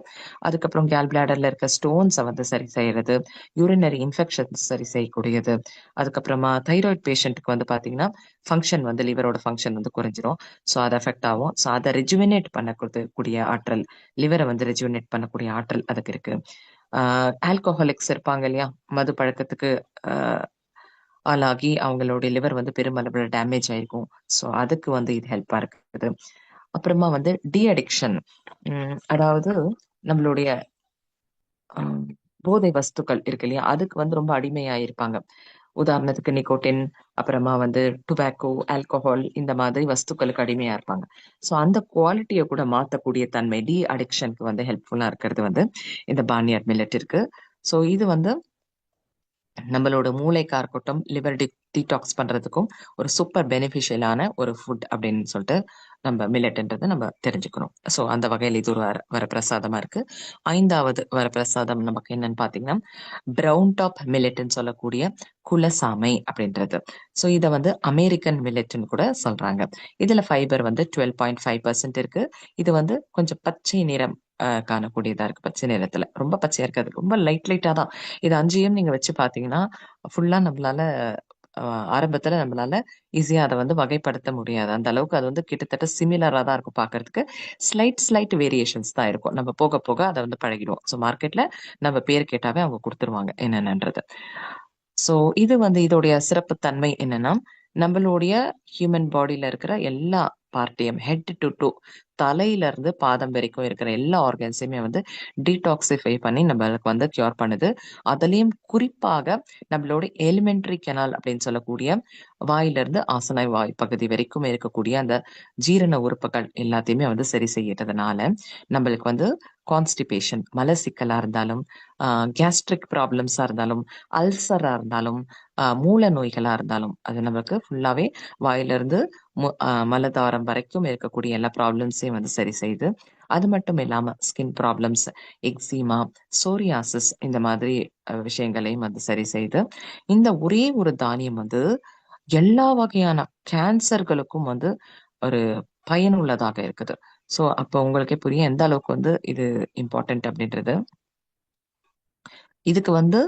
அதுக்கப்புறம் கேல் பிளாடர்ல இருக்க ஸ்டோன்ஸை வந்து சரி செய்யறது, யூரினரி இன்ஃபெக்ஷன்ஸ் சரி செய்யக்கூடியது. அதுக்கப்புறமா தைராய்டு பேஷண்ட்டுக்கு வந்து பார்த்தீங்கன்னா ஃபங்க்ஷன் வந்து லிவரோட ஃபங்க்ஷன் வந்து குறைஞ்சிரும். ஸோ அது எஃபெக்ட் ஆகும். ஸோ அதை ரெஜுவினேட் பண்ணக்கூடிய ஆற்றல், லிவரை வந்து ரெஜுவினேட் பண்ணக்கூடிய ஆற்றல் அதுக்கு இருக்கு. ஆல்கோஹாலிக்ஸ் இருப்பாங்க இல்லையா, மது பழக்கத்துக்கு ஆளாகி அவங்களுடைய லிவர் வந்து பெருமளவில் டேமேஜ் ஆயிருக்கும். ஸோ அதுக்கு வந்து இது ஹெல்ப்பா இருக்குது. அப்புறமா வந்து டி அடிக்ஷன், அதாவது நம்மளுடைய போதை வஸ்துக்கள் இருக்கு இல்லையா, அதுக்கு வந்து ரொம்ப அடிமையாயிருப்பாங்க. உதாரணத்துக்கு நிக்கோட்டின், அப்புறமா வந்து டுபாக்கோ, ஆல்கோஹால், இந்த மாதிரி வஸ்துக்களுக்கு அடிமையா இருப்பாங்க. ஸோ அந்த குவாலிட்டியை கூட மாற்றக்கூடிய தன்மை டி அடிக்ஷனுக்கு வந்து ஹெல்ப்ஃபுல்லா இருக்கிறது வந்து இந்த பார்னியர்ட் மில்லட் இருக்கு. ஸோ இது வந்து நம்மளோட மூளைக்கா இருக்கட்டும், லிவர் டீடாக்ஸ் பண்றதுக்கும் ஒரு சூப்பர் பெனிஃபிஷியலான ஒரு ஃபுட் அப்படின்னு சொல்லிட்டு நம்ம மில்லட்ன்றதை நம்ம தெரிஞ்சுக்கணும். ஸோ அந்த வகையில் இது ஒரு வரப்பிரசாதமா இருக்கு. 5வது வரப்பிரசாதம் நமக்கு என்னன்னு பார்த்தீங்கன்னா ப்ரௌன் டாப் மில்லட்ன்னு சொல்லக்கூடிய குலசாமை அப்படின்றது. ஸோ இதை வந்து அமெரிக்கன் மில்லட்ன்னு கூட சொல்றாங்க. இதுல ஃபைபர் வந்து 12.5% இருக்கு. இது வந்து கொஞ்சம் பச்சை நிறம் காணக்கூடியதா இருக்கு. பச்சை நிறத்துல ரொம்ப பச்சையா இருக்காது, ரொம்ப லைட்டா தான். இது 5யும் நீங்க வச்சு பாத்தீங்கன்னா ஃபுல்லா நம்மளால ஆரம்பத்துல நம்மளால ஈஸியா அதை வந்து வகைப்படுத்த முடியாது. அந்த அளவுக்கு அது வந்து கிட்டத்தட்ட சிமிலரா தான் இருக்கும் பாக்குறதுக்கு. ஸ்லைட் வேரியேஷன்ஸ் தான் இருக்கும். நம்ம போக போக அதை வந்து பழகிடுவோம். ஸோ மார்க்கெட்ல நம்ம பேர் கேட்டாவே அவங்க கொடுத்துருவாங்க என்னென்னன்றது. ஸோ இது வந்து இதோடைய சிறப்பு தன்மை என்னன்னா, நம்மளுடைய ஹியூமன் பாடியில இருக்கிற எல்லா பார்ட்டையும் ஹெட் டு டூ, தலையில இருந்து பாதம் வரைக்கும் இருக்கிற எல்லா ஆர்கன்ஸையுமே வந்து டீடாக்சிஃபை பண்ணி நம்மளுக்கு வந்து கியூர் பண்ணுது. அதுலயும் குறிப்பாக நம்மளோட எலிமெண்டரி கெனால் அப்படின்னு சொல்லக்கூடிய வாயிலிருந்து ஆசனாய் வாய் பகுதி வரைக்கும் இருக்கக்கூடிய அந்த ஜீரண உறுப்புகள் எல்லாத்தையுமே வந்து சரி செய்யறதுனால நம்மளுக்கு வந்து கான்ஸ்டிபேஷன், மலசிக்கலா இருந்தாலும், கேஸ்ட்ரிக் ப்ராப்ளம்ஸா இருந்தாலும், அல்சரா இருந்தாலும், மூல நோய்களா இருந்தாலும், அது நமக்கு ஃபுல்லாவே வாயிலிருந்து மலதாரம் வரைக்கும் இருக்கக்கூடிய எல்லா ப்ராப்ளம்ஸையும் வந்து சரி செய்யுது. அது மட்டும் இல்லாம ஸ்கின் ப்ராப்ளம்ஸ், எக்ஸிமா, சோரியாசிஸ், இந்த மாதிரி விஷயங்களையும் வந்து சரி செய்து இந்த ஒரே ஒரு தானியம் வந்து எல்லா வகையான கேன்சர்களுக்கும் வந்து ஒரு பயனுள்ளதாக இருக்குது. ஸோ அப்போ உங்களுக்கே புரியும் எந்த அளவுக்கு வந்து இது இம்பார்ட்டன்ட் அப்படின்றது. இதுக்கு வந்து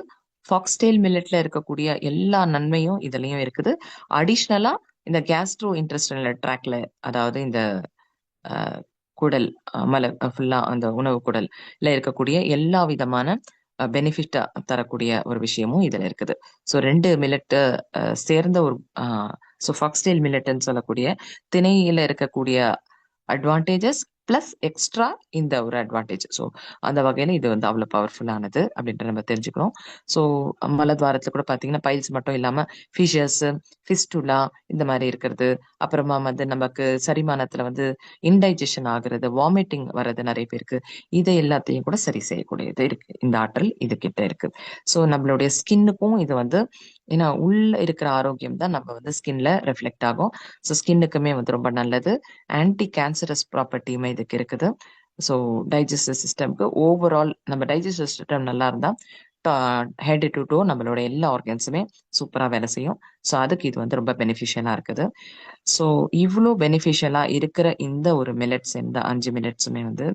ஃபாக்ஸ்டெயில் மில்லட்ல இருக்கக்கூடிய எல்லா நன்மையும் இதுலயும் இருக்குது. அடிஷ்னலா இந்த கேஸ்ட்ரோ இன்டெஸ்டைனல் ட்ராக்ல, அதாவது இந்த குடல், மல ஃபுல்லா அந்த உணவு குடல்ல இருக்கக்கூடிய எல்லா விதமான பெனிஃபிட்டா தரக்கூடிய ஒரு விஷயமும் இதுல இருக்குது. ஸோ 2 மில்லட் சேர்ந்த ஒரு ஃபாக்ஸ்டெயில் மில்லட்ன்னு சொல்லக்கூடிய திணையில இருக்கக்கூடிய அட்வான்டேஜஸ் பிளஸ் எக்ஸ்ட்ரா இந்த ஒரு அட்வான்டேஜ். ஸோ அந்த வகையில இது வந்து அவ்வளவு பவர்ஃபுல்லானது அப்படின்ற நம்ம தெரிஞ்சுக்கிறோம். ஸோ மலத்வாரத்துல கூட பாத்தீங்கன்னா பைல்ஸ் மட்டும் இல்லாம ஃபிஷஸ், ஃபிஸ்டுலா, இந்த மாதிரி இருக்கிறது, அப்புறமா வந்து நமக்கு செரிமானத்துல வந்து இன்டைஜஷன் ஆகுறது, வாமிட்டிங் வர்றது நிறைய பேருக்கு, இதை எல்லாத்தையும் கூட சரி செய்யக்கூடியது இருக்கு. இந்த ஆற்றல் இது கிட்ட இருக்கு. ஸோ நம்மளுடைய ஸ்கின்னுக்கும் இது வந்து, ஏன்னா உள்ள இருக்கிற ஆரோக்கியம் தான் நம்ம வந்து ஸ்கின்ல ரிஃப்ளெக்ட் ஆகும். ஸோ ஸ்கின்னுக்குமே வந்து ரொம்ப நல்லது. ஆன்டி கேன்சரஸ் ப்ராப்பர்ட்டியுமே இதுக்கு இருக்குது. ஸோ டைஜஸ்டிவ் சிஸ்டம்க்கு ஓவரால் நம்ம டைஜஸ்டிவ் சிஸ்டம் நல்லா இருந்தா ஹெட் டு டோ நம்மளோட எல்லா ஆர்கன்ஸுமே சூப்பரா வேலை செய்யும். ஸோ அதுக்கு இது வந்து ரொம்ப பெனிஃபிஷியலா இருக்குது. ஸோ இவ்வளோ பெனிஃபிஷியலா இருக்கிற இந்த ஒரு மில்லட்ஸ், இந்த 5 மில்லட்ஸுமே வந்து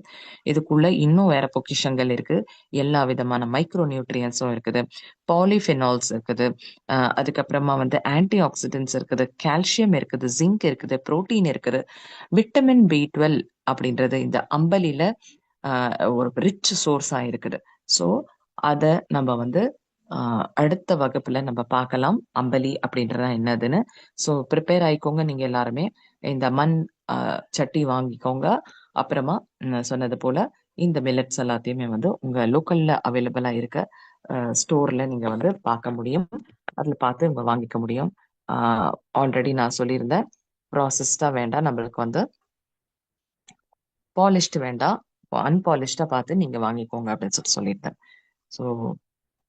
இதுக்குள்ள இன்னும் வேற பொக்கிஷங்கள் இருக்கு. எல்லா விதமான மைக்ரோ நியூட்ரியன்ஸும் இருக்குது, பாலிஃபெனால்ஸ் இருக்குது, அதுக்கப்புறமா வந்து ஆன்டி ஆக்சிடென்ட்ஸ் இருக்குது, கால்சியம் இருக்குது, ஜிங்க் இருக்குது, புரோட்டீன் இருக்குது, விட்டமின் B12 அப்படின்றது இந்த அம்பலில ஒரு ரிச் சோர்ஸா இருக்குது. ஸோ அத நம்ம வந்து அடுத்த வகுப்புல நம்ம பார்க்கலாம், அம்பலி அப்படின்றதா என்னதுன்னு. ஸோ ப்ரிப்பேர் ஆயிக்கோங்க நீங்க எல்லாருமே. இந்த மண் சட்டி வாங்கிக்கோங்க. அப்புறமா சொன்னது போல இந்த மில்லட்ஸ் எல்லாத்தையுமே வந்து உங்க லோக்கல்ல அவைலபிளா இருக்க ஸ்டோர்ல நீங்க வந்து பார்க்க முடியும். அதுல பார்த்து உங்க வாங்கிக்க முடியும். ஆல்ரெடி நான் சொல்லியிருந்தேன், ப்ராசஸ்டா வேண்டாம், நம்மளுக்கு வந்து பாலிஷ்டு வேண்டாம், அன்பாலிஷ்டா பார்த்து நீங்க வாங்கிக்கோங்க அப்படின்னு சொல்லியிருந்தேன். ஸோ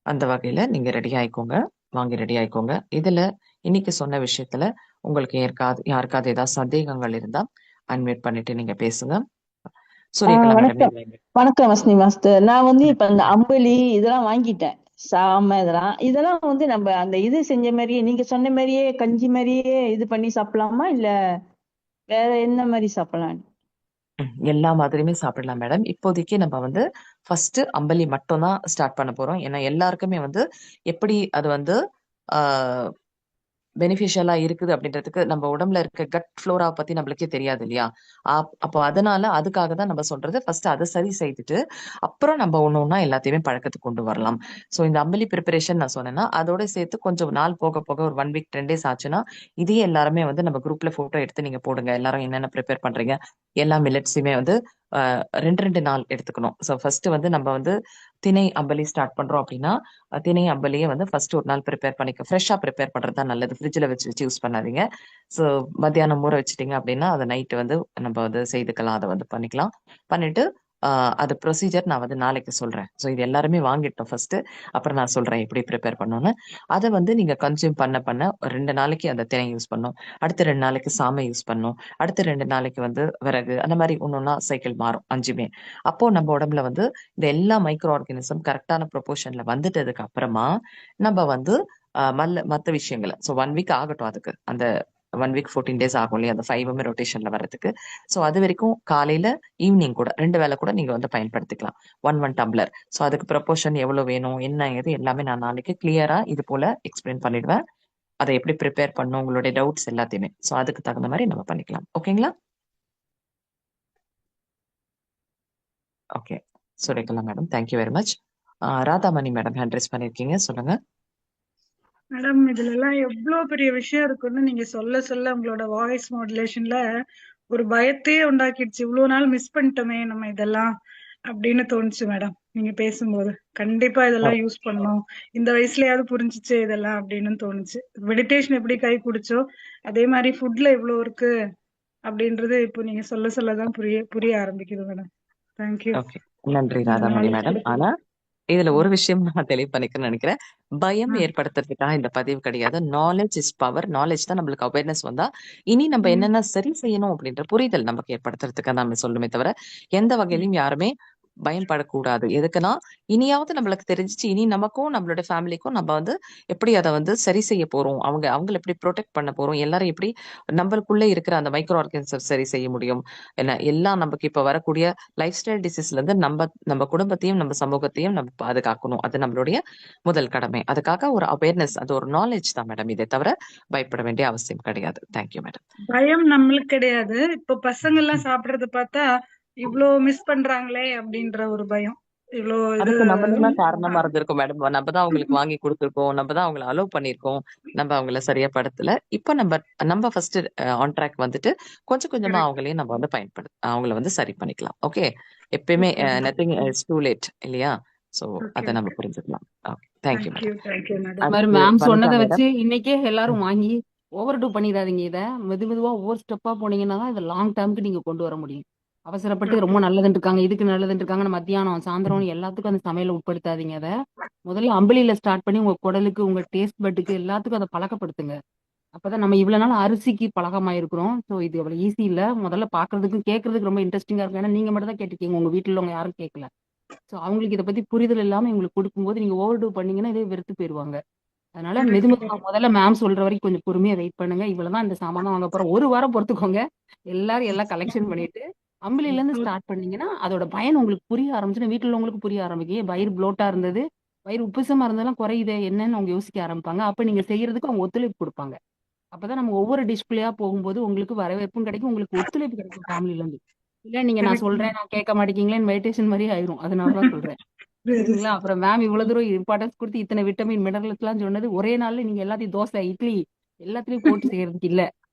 அந்த வகையில நீங்க ரெடி ஆயிக்கோங்க, வாங்கி ரெடி ஆயிக்கோங்க. இதுல இன்னைக்கு சொன்ன விஷயத்துல உங்களுக்கு யாருக்காவது ஏதாவது சந்தேகங்கள் இருந்தா அன்மியூட் பண்ணிட்டு நீங்க பேசுங்க. சூரியகலா மேடம். வணக்கம் வணக்கம் வசனி மாஸ்டர். நான் வந்து இப்ப இந்த அம்பலி இதெல்லாம் வாங்கிட்டேன், சாம இதெல்லாம் வந்து நம்ம அந்த இது செஞ்ச மாதிரியே, நீங்க சொன்ன மாதிரியே கஞ்சி மாதிரியே இது பண்ணி சாப்பிடலாமா, இல்ல வேற என்ன மாதிரி சாப்பிடலாம்? எல்லா மாதிரியுமே சாப்பிடலாம் மேடம். இப்போதைக்கு நம்ம வந்து ஃபர்ஸ்ட் அம்பலி மட்டும் தான் ஸ்டார்ட் பண்ண போறோம். ஏன்னா எல்லாருக்குமே வந்து எப்படி அது வந்து பெனிஃபிஷியலா இருக்குது அப்படின்றதுக்கு நம்ம உடம்புல இருக்க கட் ஃப்ளோரா பத்தி நம்மளுக்கே தெரியாது இல்லையா? அப்போ அதனால அதுக்காக தான் நம்ம சொல்றது, ஃபர்ஸ்ட் அதை சரி செய்துட்டு அப்புறம் நம்ம ஒண்ணு ஒண்ணா எல்லாத்தையுமே பழக்கத்துக்கு கொண்டு வரலாம். ஸோ இந்த அம்பலி ப்ரிப்பரேஷன் நான் சொன்னேன்னா அதோட சேர்த்து கொஞ்சம் நாள் போக போக ஒரு 1 வீக் 10 டேஸ் ஆச்சுன்னா இதையே எல்லாருமே வந்து நம்ம குரூப்ல போட்டோ எடுத்து நீங்க போடுங்க, எல்லாரும் என்னென்ன ப்ரிப்பேர் பண்றீங்க, எல்லா மில்லட்ஸுமே வந்து 2 நாள் எடுத்துக்கணும். ஸோ ஃபர்ஸ்ட் வந்து நம்ம வந்து திணை அம்பலி ஸ்டார்ட் பண்றோம் அப்படின்னா திணை அம்பலியே வந்து ஃபர்ஸ்ட் ஒரு நாள் ப்ரிப்பேர் பண்ணிக்க, ஃப்ரெஷ்ஷா ப்ரிப்பேர் பண்றது தான் நல்லது. ஃப்ரிட்ஜில் வச்சு யூஸ் பண்ணாதீங்க. ஸோ மத்தியானம் ஊற வச்சுட்டீங்க அப்படின்னா அதை நைட்டு வந்து நம்ம வந்து செய்துக்கலாம், அதை வந்து பண்ணிக்கலாம். பண்ணிட்டு அது ப்ரொசீஜர் நான் வந்து நாளைக்கு சொல்றேன். ஸோ இது எல்லாருமே வாங்கிட்டோம் ஃபர்ஸ்ட், அப்புறம் நான் சொல்றேன் எப்படி ப்ரிப்பேர் பண்ணணும்னு. அதை வந்து நீங்க கன்சியூம் பண்ண பண்ண 2 நாளைக்கு அந்த திணை யூஸ் பண்ணும், அடுத்த 2 நாளைக்கு சாமை யூஸ் பண்ணும், அடுத்த 2 நாளைக்கு வந்து விறகு, அந்த மாதிரி ஒன்னொன்னா சைக்கிள் மாறும் 5மே. அப்போ நம்ம உடம்புல வந்து இந்த எல்லா மைக்ரோ ஆர்கானிசம் கரெக்டான ப்ரொபோர்ஷன்ல வந்துட்டதுக்கு அப்புறமா நம்ம வந்து மற்ற விஷயங்களை, ஸோ 1 வீக் ஆகட்டும் அதுக்கு, அந்த 1 வீக் 14 டேஸ் ஆகும் இல்லையா அந்த 5மே ரொட்டேஷன்ல வர்றதுக்கு. ஸோ அது வரைக்கும் காலையில ஈவினிங் கூட 2 வேளை கூட நீங்க வந்து பயன்படுத்திக்கலாம், 1 டம்ளர். ஸோ அதுக்கு ப்ரொபோர்ஷன் எவ்வளவு வேணும் என்ன ஏது எல்லாமே நான் நாளைக்கு கிளியரா இது போல எக்ஸ்பிளைன் பண்ணிடுவேன். அதை எப்படி ப்ரிப்பேர் பண்ணும், உங்களுடைய டவுட்ஸ் எல்லாத்தையுமே. ஸோ அதுக்கு தகுந்த மாதிரி நம்ம பண்ணிக்கலாம். ஓகேங்களா? Okay, Surekala madam, thank you very much. Radhamani madam hand raise பண்ணிருக்கீங்க, சொல்லுங்க. மேடம், இதுல எல்லாம் எவ்வளவு பெரிய விஷயம் இருக்குன்னு நீங்க சொல்ல சொல்ல உங்களோட வாய்ஸ் மாடுலேஷன்ல ஒரு பயத்தையே உண்டாக்கிடுச்சு. இவ்வளவு நாள் மிஸ் பண்ணிட்டோமே நம்ம இதெல்லாம் அப்படின்னு தோணுச்சு மேடம். நீங்க பேசும்போது கண்டிப்பா இதெல்லாம் யூஸ் பண்ணணும், இந்த வயசுலயாவது புரிஞ்சுச்சு இதெல்லாம் அப்படின்னு தோணுச்சு. மெடிடேஷன் எப்படி கை குடிச்சோ அதே மாதிரி ஃபுட்ல இவ்வளவு இருக்கு அப்படின்றது இப்போ நீங்க சொல்ல சொல்லதான் புரிய புரிய ஆரம்பிக்குது மேடம். தேங்க்யூ. ஓகே, நன்றி ராதாமணி மேடம். ஆனா இதுல ஒரு விஷயம் நான் தெளிவு பண்ணிக்கணும்னு நினைக்கிறேன். பயம் ஏற்படுத்துறதுக்காக இந்த பதிவு கிடையாது. Knowledge is power. நாலேஜ் தான் நம்மளுக்கு அவேர்னஸ் வந்தா இனி நம்ம என்னென்ன சரி செய்யணும் அப்படின்ற புரிதல் நமக்கு ஏற்படுத்துறதுக்காக நம்ம சொல்லணுமே தவிர எந்த வகையிலும் யாருமே பயன்படக்கூடாது. எதுக்குன்னா இனியாவது நம்மளுக்கு தெரிஞ்சிச்சு, இனி நமக்கும் நம்மளோட ஃபேமிலிக்கும் நம்ம வந்து எப்படி அதை வந்து சரி செய்ய போறோம், அவங்களை எப்படி ப்ரொடெக்ட் பண்ண போறோம், எல்லாரும் எப்படி நம்மளுக்குள்ள இருக்கிற அந்த மைக்ரோ ஆர்கனிசம் சரி செய்ய முடியும், என்ன எல்லாம் நமக்கு இப்ப வரக்கூடிய லைஃப் ஸ்டைல் டிசீஸ்ல இருந்து நம்ம நம்ம குடும்பத்தையும் நம்ம சமூகத்தையும் நம்ம பாதுகாக்கணும். அது நம்மளுடைய முதல் கடமை. அதுக்காக ஒரு அவேர்னஸ், அது ஒரு நாலேஜ் தான் மேடம், இதை தவிர பயப்பட வேண்டிய அவசியம் கிடையாது. Thank you madam. பயம் நம்மளுக்கு கிடையாது, இப்ப பசங்க எல்லாம் சாப்பிடறத பார்த்தா இவ்ளோ மிஸ் பண்றாங்களே அப்படின்ற ஒரு பயம். இவ்ளோ இது அதுக்கு நம்ம தான் காரணமா இருந்திருக்கோம் மேடம். நம்ம தான் அவங்களுக்கு வாங்கி கொடுத்துருக்கோம், நம்ம தான் அவங்களை அலோவ் பண்ணிருக்கோம், நம்ம அவங்கள சரியா படுத்தல. இப்ப நம்ம நம்ம ஃபர்ஸ்ட் ஆன் ட்ராக் வந்துட்டு கொஞ்சம் கொஞ்சமா அவங்களையும் நம்ம வந்து அவங்கள வந்து சரி பண்ணிக்கலாம். ஓகே, எப்பயுமே நத்திங் இஸ் டூ லேட் இல்லையா? சோ அதை நம்ம புரிஞ்சுக்கலாம். Okay, thank you madam. மேம் சொன்னதை வச்சு இன்னைக்கே எல்லாரும் வாங்கி ஓவர் டூ பண்ணிடாதீங்க. இதை மெதுவா ஒவ்வொரு ஸ்டெப்பா போனீங்கன்னா தான் இதை லாங் டேர்முக்கு நீங்க கொண்டு வர முடியும். அவசரப்பட்டு ரொம்ப நல்லதுன்னு இருக்காங்க, இதுக்கு நல்லதுன்னு இருக்காங்க, மத்தியானம் சாயந்தரம் எல்லாத்துக்கும் அந்த சமையல உட்படுத்தாதீங்க. அதை முதல்ல அம்பளியில ஸ்டார்ட் பண்ணி உங்க குடலுக்கு, உங்க டேஸ்ட் பட்டுக்கு எல்லாத்துக்கும் அதை பழக்கப்படுத்துங்க. அப்பதான் நம்ம இவ்வளவு நாள் அரிசிக்கு பழக்கமாயிருக்கிறோம். ஸோ இது அவ்வளவு ஈஸி இல்ல. முதல்ல பாக்குறதுக்கு கேட்கறதுக்கு ரொம்ப இன்ட்ரெஸ்டிங்கா இருக்கும். ஏன்னா நீங்க மட்டும் தான் கேட்டிருக்கீங்க, உங்க வீட்டுல உள்ளவங்க யாரும் கேட்கல. ஸோ அவங்களுக்கு இதை பத்தி புரிதல் இல்லாம இவங்களுக்கு கொடுக்கும்போது நீங்க ஓவர் டூ பண்ணீங்கன்னா இதே வெறுத்து போயிருவாங்க. அதனால கரெக்ட். மெதுமெதுவா முதல்ல மேம் சொல்ற வரைக்கும் கொஞ்சம் பொறுமையா வெயிட் பண்ணுங்க. இவ்வளவுதான் இந்த சாமான் தான் வாங்க போறோம். ஒரு வாரம் பொறுத்துக்கோங்க. எல்லாரும் எல்லாம் கலெக்ஷன் பண்ணிட்டு அம்புலில இருந்து ஸ்டார்ட் பண்ணீங்கன்னா அதோட பயன் உங்களுக்கு புரிய ஆரம்பிச்சுன்னா வீட்டுல உள்ளவங்களுக்கு புரிய ஆரம்பிக்கும். ஏன் வயிறு ப்ளோட்டா இருந்தது, வயிறு உப்புசமா இருந்ததெல்லாம் குறையுதே என்னன்னு அவங்க யோசிக்க ஆரம்பிப்பாங்க. அப்ப நீங்க செய்யறதுக்கு அவங்க ஒத்துழைப்பு கொடுப்பாங்க. அப்பதான் நம்ம ஒவ்வொரு டிஸ்பிளேயா போகும்போது உங்களுக்கு வரவேற்பும் கிடைக்கும், உங்களுக்கு ஒத்துழைப்பு கிடைக்கும் ஃபேமிலில இருந்து. இல்ல நீங்க நான் கரெக்ட். சொல்றேன் நான் கேட்க மாட்டேங்கீங்களேன்னு மெடிடேஷன் மாதிரி ஆயிரும். அதனாலதான் சொல்றேன். சரி, சரிங்களா? அப்புறம் மேம் இவ்வளவு தூரம் இம்பார்ட்டன்ஸ் கொடுத்து இத்தனை விட்டமின் மினரல்ஸ் எல்லாம் சொன்னது ஒரே நாள்ல நீங்க எல்லாத்தையும் தோசை இட்லி எல்லாத்துலயும் போட்டு செய்யறதுக்கு இல்ல.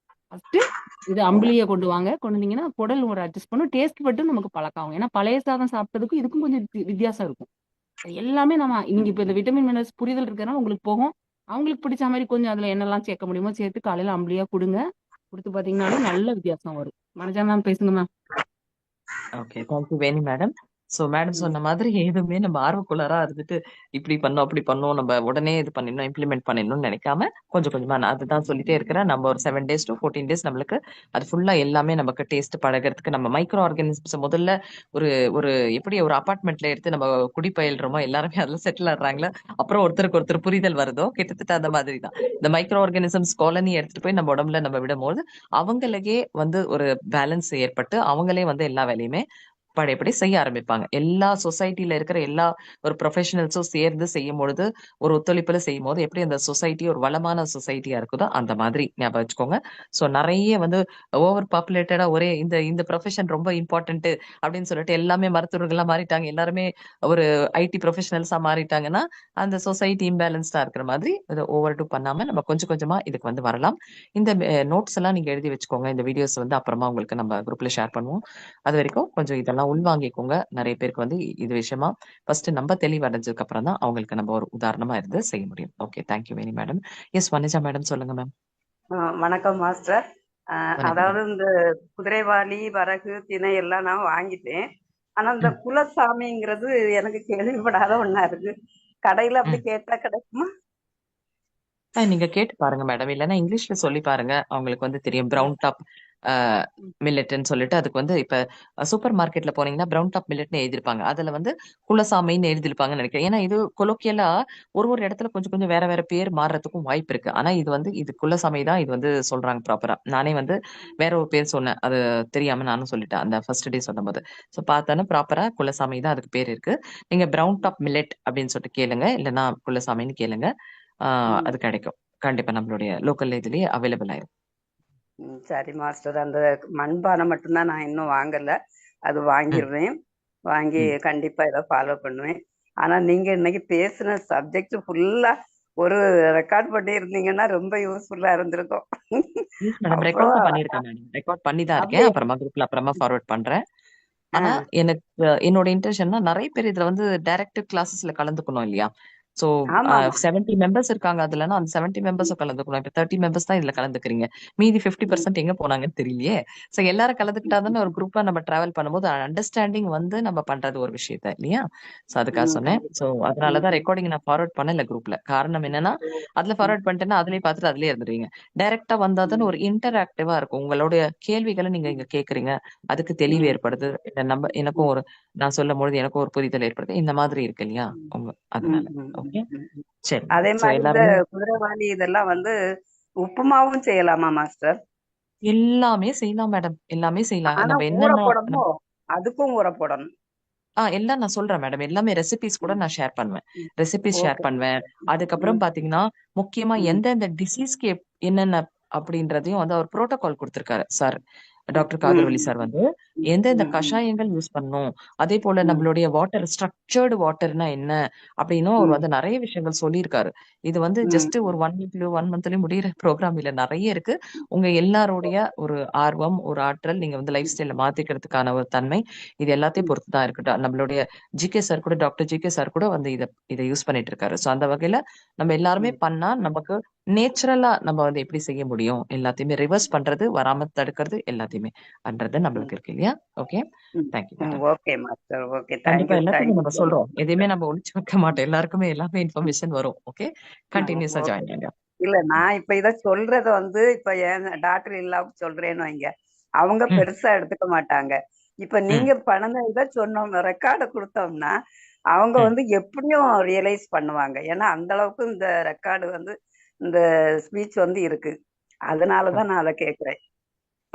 ஃபர்ஸ்ட் இது அம்புலிய கொண்டு வாங்க. கொண்டு வந்தீங்கன்னா குடல் ஒரு அட்ஜஸ்ட் பண்ணும். டேஸ்ட் மட்டும் நமக்கு பழக்கம் ஆகும். ஏன்னா பழைய சாதம் சாப்பிட்டதுக்கும் இதுக்கும் கொஞ்சம் வித்தியாசம் இருக்கும். அது எல்லாமே நம்ம நீங்க இப்ப இந்த விட்டமின் மினரல்ஸ் புரிதல் இருக்கிறனால உங்களுக்கு போகும். அவங்களுக்கு பிடிச்ச மாதிரி கொஞ்சம் அதுல என்னெல்லாம் சேர்க்க முடியுமோ சேர்த்து காலையில அம்புலியா கொடுங்க. கொடுத்து பாத்தீங்கன்னாலே நல்ல வித்தியாசம் வரும். மனஜா மேம் பேசுங்க மேம். ஓகே, தேங்க்யூ வேணி மேடம். ஸோ மேடம் சொன்ன மாதிரி எதுவுமே நம்ம ஆர்வக்குள்ளரா இருந்துட்டு இப்படி பண்ணோம் அப்படி பண்ணோம் நம்ம உடனே இது பண்ணிடணும் இம்ப்ளிமெண்ட் பண்ணிடணும்னு நினைக்காம கொஞ்சம் கொஞ்சமா நான் அதுதான் சொல்லிட்டே இருக்கிறேன். நம்ம ஒரு 7 days to 14 days நம்மளுக்கு அது ஃபுல்லா எல்லாமே நமக்கு டேஸ்ட் பழகிறதுக்கு நம்ம மைக்ரோ ஆர்கானிசம்ஸ் முதல்ல ஒரு ஒரு எப்படி ஒரு அபார்ட்மெண்ட்ல எடுத்து நம்ம குடிபெயல்றோமோ எல்லாருமே அதுல செட்டில் ஆடுறாங்களா, அப்புறம் ஒருத்தருக்கு ஒருத்தர் புரிதல் வருதோ கிட்டத்தட்ட அந்த மாதிரி தான். இந்த மைக்ரோ ஆர்கானிசம்ஸ் காலனி எடுத்துட்டு போய் நம்ம உடம்புல நம்ம விடும்போது அவங்களுக்கே வந்து ஒரு பேலன்ஸ் ஏற்பட்டு அவங்களே வந்து எல்லா வேலையுமே பழையபடி செய்ய ஆரம்பிப்பாங்க. எல்லா சொசைட்டில இருக்கிற எல்லா ஒரு ப்ரொஃபஷனல்ஸும் சேர்ந்து செய்யும் பொழுது ஒரு ஒத்துழைப்புல செய்யும் போது எப்படி அந்த சொசைட்டி ஒரு வளமான சொசைட்டியா இருக்குதோ அந்த மாதிரி ஞாபகம் வச்சுக்கோங்க. ஸோ நிறைய வந்து ஓவர் பாப்புலேட்டடா ஒரே இந்த இந்த ப்ரொஃபஷன் ரொம்ப இம்பார்ட்டன்ட் அப்படின்னு சொல்லிட்டு எல்லாமே மருத்துவர்கள்லாம் மாறிட்டாங்க, எல்லாருமே ஒரு ஐடி ப்ரொஃபஷனல்ஸா மாறிட்டாங்கன்னா அந்த சொசைட்டி இம்பேலன்ஸ்டா இருக்கிற மாதிரி இதை ஓவர் டூ பண்ணாம நம்ம கொஞ்சம் கொஞ்சமா இதுக்கு வந்து வரலாம். இந்த நோட்ஸ் எல்லாம் நீங்க எழுதி வச்சுக்கோங்க. இந்த வீடியோஸ் வந்து அப்புறமா உங்களுக்கு நம்ம குரூப்ல ஷேர் பண்ணுவோம். அது வரைக்கும் கொஞ்சம் இதெல்லாம் உள்வாங்கிக்கோங்க. நிறைய பேருக்கு வந்து இது விஷயமா ஃபர்ஸ்ட் நம்ம தெளிவடைஞ்சதுக்கு அப்புறம் தான் அவங்களுக்கு நம்ம ஒரு உதாரணமா இருந்து செய்ய முடியும். ஓகே, தேங்க்யூ வேணி மேடம். எஸ் வனஜா மேடம் சொல்லுங்க மேம். வணக்கம் மாஸ்டர். வணக்கம் அதாவது இந்த குதிரைவாலி வரகு திணை எல்லாம் நான் வாங்கிட்டேன். ஆனா இந்த ம், குலசாமிங்கிறது எனக்கு கேள்விப்படாத ஒண்ணா இருக்கு. கடையில அப்படி ம். கேட்டா கிடைக்குமா? நீங்க கேட்டு பாருங்க மேடம், இல்லைன்னா இங்கிலீஷ்ல சொல்லி பாருங்க, அவங்களுக்கு வந்து தெரியும். பிரவுன் டாப் மில்லட்ன்னு சொல்லிட்டு அதுக்கு வந்து இப்ப சூப்பர் மார்க்கெட்ல போனீங்கன்னா பிரவுன் டாப் மில்லட்னு எழுதிருப்பாங்க, அதுல வந்து குலசாமின்னு எழுதிருப்பாங்கன்னு நினைக்கிறேன். ஏன்னா இது கொலோக்கியலா ஒரு ஒரு இடத்துல கொஞ்சம் கொஞ்சம் வேற வேற பேர் மாறுறதுக்கும் வாய்ப்பு இருக்கு. ஆனா இது வந்து இது குலசாமி தான் இது வந்து சொல்றாங்க ப்ராப்பரா. நானே வந்து வேற ஒரு பேர் சொன்னேன், அது தெரியாம நானும் சொல்லிட்டேன் அந்த ஃபர்ஸ்ட் டே சொன்னபோது. ஸோ பார்த்தாலும் ப்ராப்பரா குலசாமி தான் அதுக்கு பேர் இருக்கு. நீங்க பிரவுன் டாப் மில்லட் அப்படின்னு சொல்லிட்டு கேளுங்க, இல்லைன்னா குலசாமின்னு கேளுங்க. அது கிடைக்கும். கண்டிப்பா நம்மளுடைய லோக்கல் இதுலயே அவைலபிள் ஆயிரும். சரி மாஸ்டர். அந்த மண்பானை மட்டும்தான் நான் இன்னும் வாங்கல. அது ம், வாங்கிடுவேன். வாங்கி ம். கண்டிப்பா இதை ஃபாலோ பண்ணுவேன். ஆனா நீங்க இன்னைக்கு பேசின சப்ஜெக்ட் ஃபுல்லா ஒரு ரெக்கார்ட் பண்ணி இருந்தீங்கன்னா ரொம்ப யூஸ்ஃபுல்லா இருந்திருக்கும். ப்ளீஸ் மேடம், அவ்வளோ ரெக்கார்ட் பண்ணிருக்கேன் மேடம். ரெக்கார்ட் பண்ணி தான் இருக்கேன். அப்படியே. அப்புறமா குரூப்ல அப்புறமா ஃபார்வர்ட் பண்றேன். ஆனா ஆஹ் எனக்கு என்னோட இன்டென்ஷன்னா நிறைய பேர் இதுல வந்து டைரக்டிவ் கிளாஸஸ்ல கலந்துக்கணும் இல்லையா? சோ ஆமா ஆமா. 70 மெம்பர்ஸ் இருக்காங்க அதுலன்னா அந்த 70 மெம்பர்ஸும் கலந்துக்கணும். இப்ப 30 மெம்பர்ஸ் தான் இதுல கலந்துக்கிறீங்க, மீதி 50% எங்க போனாங்கன்னு தெரியலையே. சோ எல்லாரும் கலந்துக்கிட்டாதானே ஒரு குரூப்பா நம்ம டிராவல் பண்ணும்போது அண்டர்ஸ்டாண்டிங் வந்து நம்ம பண்றது ஒரு விஷயத்த இல்லையா? சோ அதுக்காக சொன்னேன். கண்டிப்பா. சோ அதனாலதான் ரெக்கார்டிங் நான் ஃபார்வர்ட் பண்ணல குரூப்ல. காரணம் என்னன்னா அதுல ஃபார்வர்ட் பண்ணிட்டேன்னா அதுலயே பார்த்துட்டு அதுலயே இருந்துருவீங்க. டைரக்டா வந்தாதான் ஒரு இன்டராக்டிவா இருக்கும். உங்களுடைய கேள்விகளை நீங்க இங்க கேக்குறீங்க, அதுக்கு தெளிவு ஏற்படுது. இல்ல நம்ம எனக்கும் ஒரு நான் சொல்லும் பொழுது எனக்கும் ஒரு புரிதல் ஏற்படுது. இந்த மாதிரி இருக்கு இல்லையா உங்க அதனால. ஓகே, சரி. அதே சோ மாதிரி இந்த எல்லாருமே குதிரைவாலி இதெல்லாம் வந்து உப்புமாவும் செய்யலாமா மாஸ்டர்? எல்லாமே செய்யலாம் மேடம், எல்லாமே செய்யலாம். ஆனா நம்ம ஊற என்னென்ன போடணுமோ? அதுக்கும் ஊற போடணும். எல்லாம் நான் சொல்றேன் மேடம். எல்லாமே ரெசிபிஸ் கூட நான் ஷேர் பண்ணுவேன். Recipes share okay. பண்ணுவேன். அதுக்கப்புறம் பாத்தீங்கன்னா முக்கியமா எந்தெந்த டிசீஸ்க்கு என்னென்ன அப்படின்றதையும் வந்து அவர் புரோட்டோகால் கொடுத்திருக்காரு சார், டாக்டர் காதர்வள்ளி சார் வந்து எந்தெந்த கஷாயங்கள் யூஸ் பண்ணணும், அதே போல நம்மளுடைய வாட்டர் ஸ்ட்ரக்சர்டு வாட்டர்னா என்ன அப்படின்னும் அவர் வந்து நிறைய விஷயங்கள் சொல்லியிருக்காரு. இது வந்து ஜஸ்ட் ஒரு 1 வீக்லயோ 1 மந்த்லயோ முடியிற ப்ரோக்ராம் இல்ல, நிறைய இருக்கு. உங்க எல்லாருடைய ஒரு ஆர்வம் ஒரு ஆற்றல், நீங்க வந்து லைஃப் ஸ்டைல மாத்திக்கிறதுக்கான ஒரு தன்மை, இது எல்லாத்தையும் பொறுத்து தான் இருக்கட்டும். நம்மளுடைய ஜிகே சார் கூட டாக்டர் ஜிகே சார் கூட வந்து இதை யூஸ் பண்ணிட்டு இருக்காரு. ஸோ அந்த வகையில நம்ம எல்லாருமே பண்ணா நமக்கு நேச்சுரலா நம்ம வந்து எப்படி செய்ய முடியும், எல்லாத்தையுமே ரிவர்ஸ் பண்றது, வராம தடுக்கிறது எல்லாத்தையுமே பண்றது நம்மளுக்கு இருக்கு இல்லையா? Okay, thank you madam. Okay master. Okay, கண்டிப்பா தேங்க்யூ எல்லாத்துக்கும் தேங்க்யூ நம்ம ஸோ சொல்றோம், மச். எதையுமே நம்ம ஒளிச்சு வைக்க மாட்டோம். எல்லாருக்குமே எல்லாமே இன்ஃபர்மேஷன் வரும். ஓகே, கண்டினியூஸா ஓகே. ஜாயின் பண்ணுங்க. இல்ல நான் இப்ப இத சொல்றத வந்து இப்ப என் டாக்டர் இல்லாம சொல்றேன்னு வைங்க, அவங்க ம், பெருசா எடுத்துக்க மாட்டாங்க. இப்ப ம் நீங்க பண்ணத இதை சொன்னோம், ரெக்கார்டை கொடுத்தோம்னா அவங்க ம் வந்து எப்படியும் ரியலைஸ் பண்ணுவாங்க. ஏன்னா அந்த அளவுக்கு இந்த ரெக்கார்டு வந்து இந்த ஸ்பீச் வந்து இருக்கு. அதனாலதான் நான் அதை கேட்கிறேன்.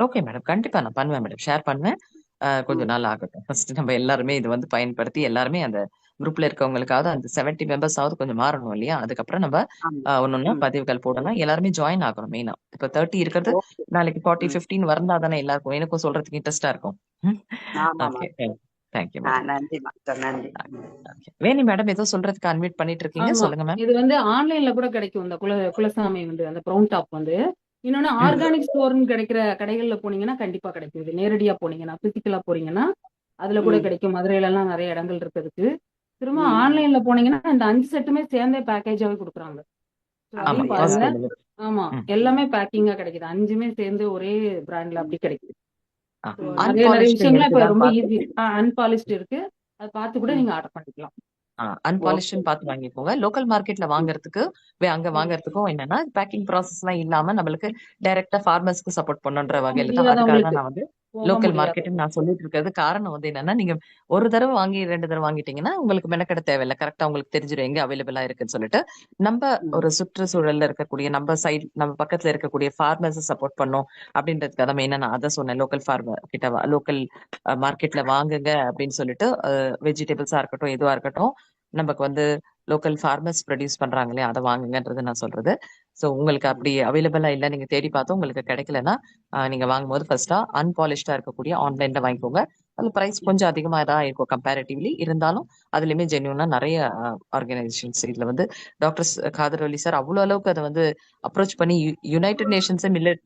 Okay madam. கண்டிப்பா நான் பண்ணுவேன் மேடம். ஷேர் பண்ணுவேன். கொஞ்ச ம். நாள் ஆகட்டும். ஃபர்ஸ்ட் நம்ம எல்லாருமே இது வந்து பயன்படுத்தி எல்லாருமே அந்த குரூப்ல இருக்கவங்களுக்காவது அந்த 70 மெம்பர்ஸ் ஆவது கொஞ்சம் மாறணும் இல்லையா? அதுக்கப்புறம் நம்ம ஆமா. ஒன்னொன்னா ம். பதிவுகள் போடலாம். எல்லாருமே ஜாயின் ஆகணும் மெயினா. இப்ப 30 இருக்கிறது ஓகே. நாளைக்கு 40, ம். 15 வந்தா தானே எல்லாருக்கும் எனக்கும் சொல்றதுக்கு இன்ட்ரெஸ்டா இருக்கும். ஆமா ஓகே. மாஸ்டர். Thank you madam. நன்றி மாஸ்டர், நன்றி. ம். வேணி மேடம் ஏதோ சொல்றதுக்கு அன்மியூட் பண்ணிட்டு இருக்கீங்க. ஆமா, சொல்லுங்க மேம். இது வந்து ஆன்லைன்ல கூட கிடைக்கும். இந்த குலசாமி வந்து அந்த ப்ரௌன் டாப் வந்து இன்னொன்னு ம் ஆர்கானிக் ஸ்டோர்னு கிடைக்கிற கடைகள்ல போனீங்கன்னா கண்டிப்பா கிடைக்கும். இது நேரடியா போனீங்கன்னா பிசிக்கலா போறீங்கன்னா அதுல கூட ம். கிடைக்கும். மதுரையில எல்லாம் நிறைய இடங்கள் இருக்கிறதுக்கு. திரும்ப ம். ம். ஆன்லைன்ல போனீங்கன்னா இந்த 5 செட்டுமே சேர்ந்தே பேக்கேஜாவே கொடுக்குறாங்க. ஸோ ஆமா. அதையும் அப்படியா? பாருங்க. First delivery. ஆமா, ம் எல்லாமே பேக்கிங்கா கிடைக்குது. 5மே சேர்ந்து ஒரே பிராண்ட்ல அப்படி கிடைக்குது. ஸோ ம். நிறைய நிறைய அன்பாலிஷ்டு விஷயங்கள்லாம் இப்ப இருக்குதான்னு ரொம்ப பார்த்து ஈஸி. அன்பாலிஷ்டு இருக்கு. அதை பார்த்து கூட ம். நீங்க ஆர்டர் பண்ணிக்கலாம். ஓகே. அன்பாலிஷ்டுன்னு பார்த்து வாங்கிக்கோங்க. லோக்கல் மார்க்கெட்ல ம். வாங்குறதுக்கு அங்க ம். வாங்குறதுக்கும் என்னன்னா பேக்கிங் ப்ராசஸ் எல்லாம் இல்லாம நம்மளுக்கு டைரக்டா ஃபார்மர்ஸ்க்கு சப்போர்ட் பண்ணுன்ற போக வகையில தான். அதுக்காக தான் முடியாதவங்களுக்கு நான் வந்து போக லோக்கல் முடியாது. மார்க்கெட்னு நான் சொல்லிட்டு இருக்கிறது. காரணம் வந்து என்னன்னா நீங்க ஒரு தடவை வாங்கி 2 தடவை வாங்கிட்டீங்கன்னா உங்களுக்கு மெனக்கெட தேவையில்லை. கரெக்டா உங்களுக்கு தெரிஞ்சிடும் எங்க அவைலபிளா இருக்குன்னு சொல்லிட்டு. நம்ம ம். ஒரு சுற்றுச்சூழல்ல இருக்கக்கூடிய நம்ம சைட் நம்ம பக்கத்துல இருக்கக்கூடிய ஃபார்மர்ஸ் சப்போர்ட் பண்ணோம் அப்படின்றதுக்காக தான் மெயினா நான் அதை சொன்னேன். லோக்கல் ஃபார்மர் கிட்ட லோக்கல் மார்க்கெட்ல வாங்குங்க அப்படின்னு சொல்லிட்டு வெஜிடபிள்ஸா இருக்கட்டும் எதுவா இருக்கட்டும் நமக்கு வந்து லோக்கல் ஃபார்மர்ஸ் ப்ரொடியூஸ் பண்றாங்க இல்லையா அதை வாங்குங்கன்றது நான் சொல்றது. ஸோ உங்களுக்கு அப்படி அவைலபிளா இல்லை நீங்க தேடி பார்த்தோம் உங்களுக்கு கிடைக்கலன்னா நீங்க வாங்கும்போது ஃபர்ஸ்டா அன்பாலிஷ்டா இருக்கக்கூடிய ஆன்லைன்ல வாங்கிக்கோங்க. அது பிரைஸ் கொஞ்சம் அதிகமா தான் இருக்கும் கம்பேரிட்டிவ்லி. இருந்தாலும் அதுலயுமே ஜென்யூனா நிறைய ஆர்கனைசேஷன்ஸ் இதுல வந்து டாக்டர் காதர் அலி சார் அவ்வளவு அளவுக்கு அதை வந்து அப்ரோச் பண்ணி யுனைடெட் நேஷன்ஸ் மில்லட்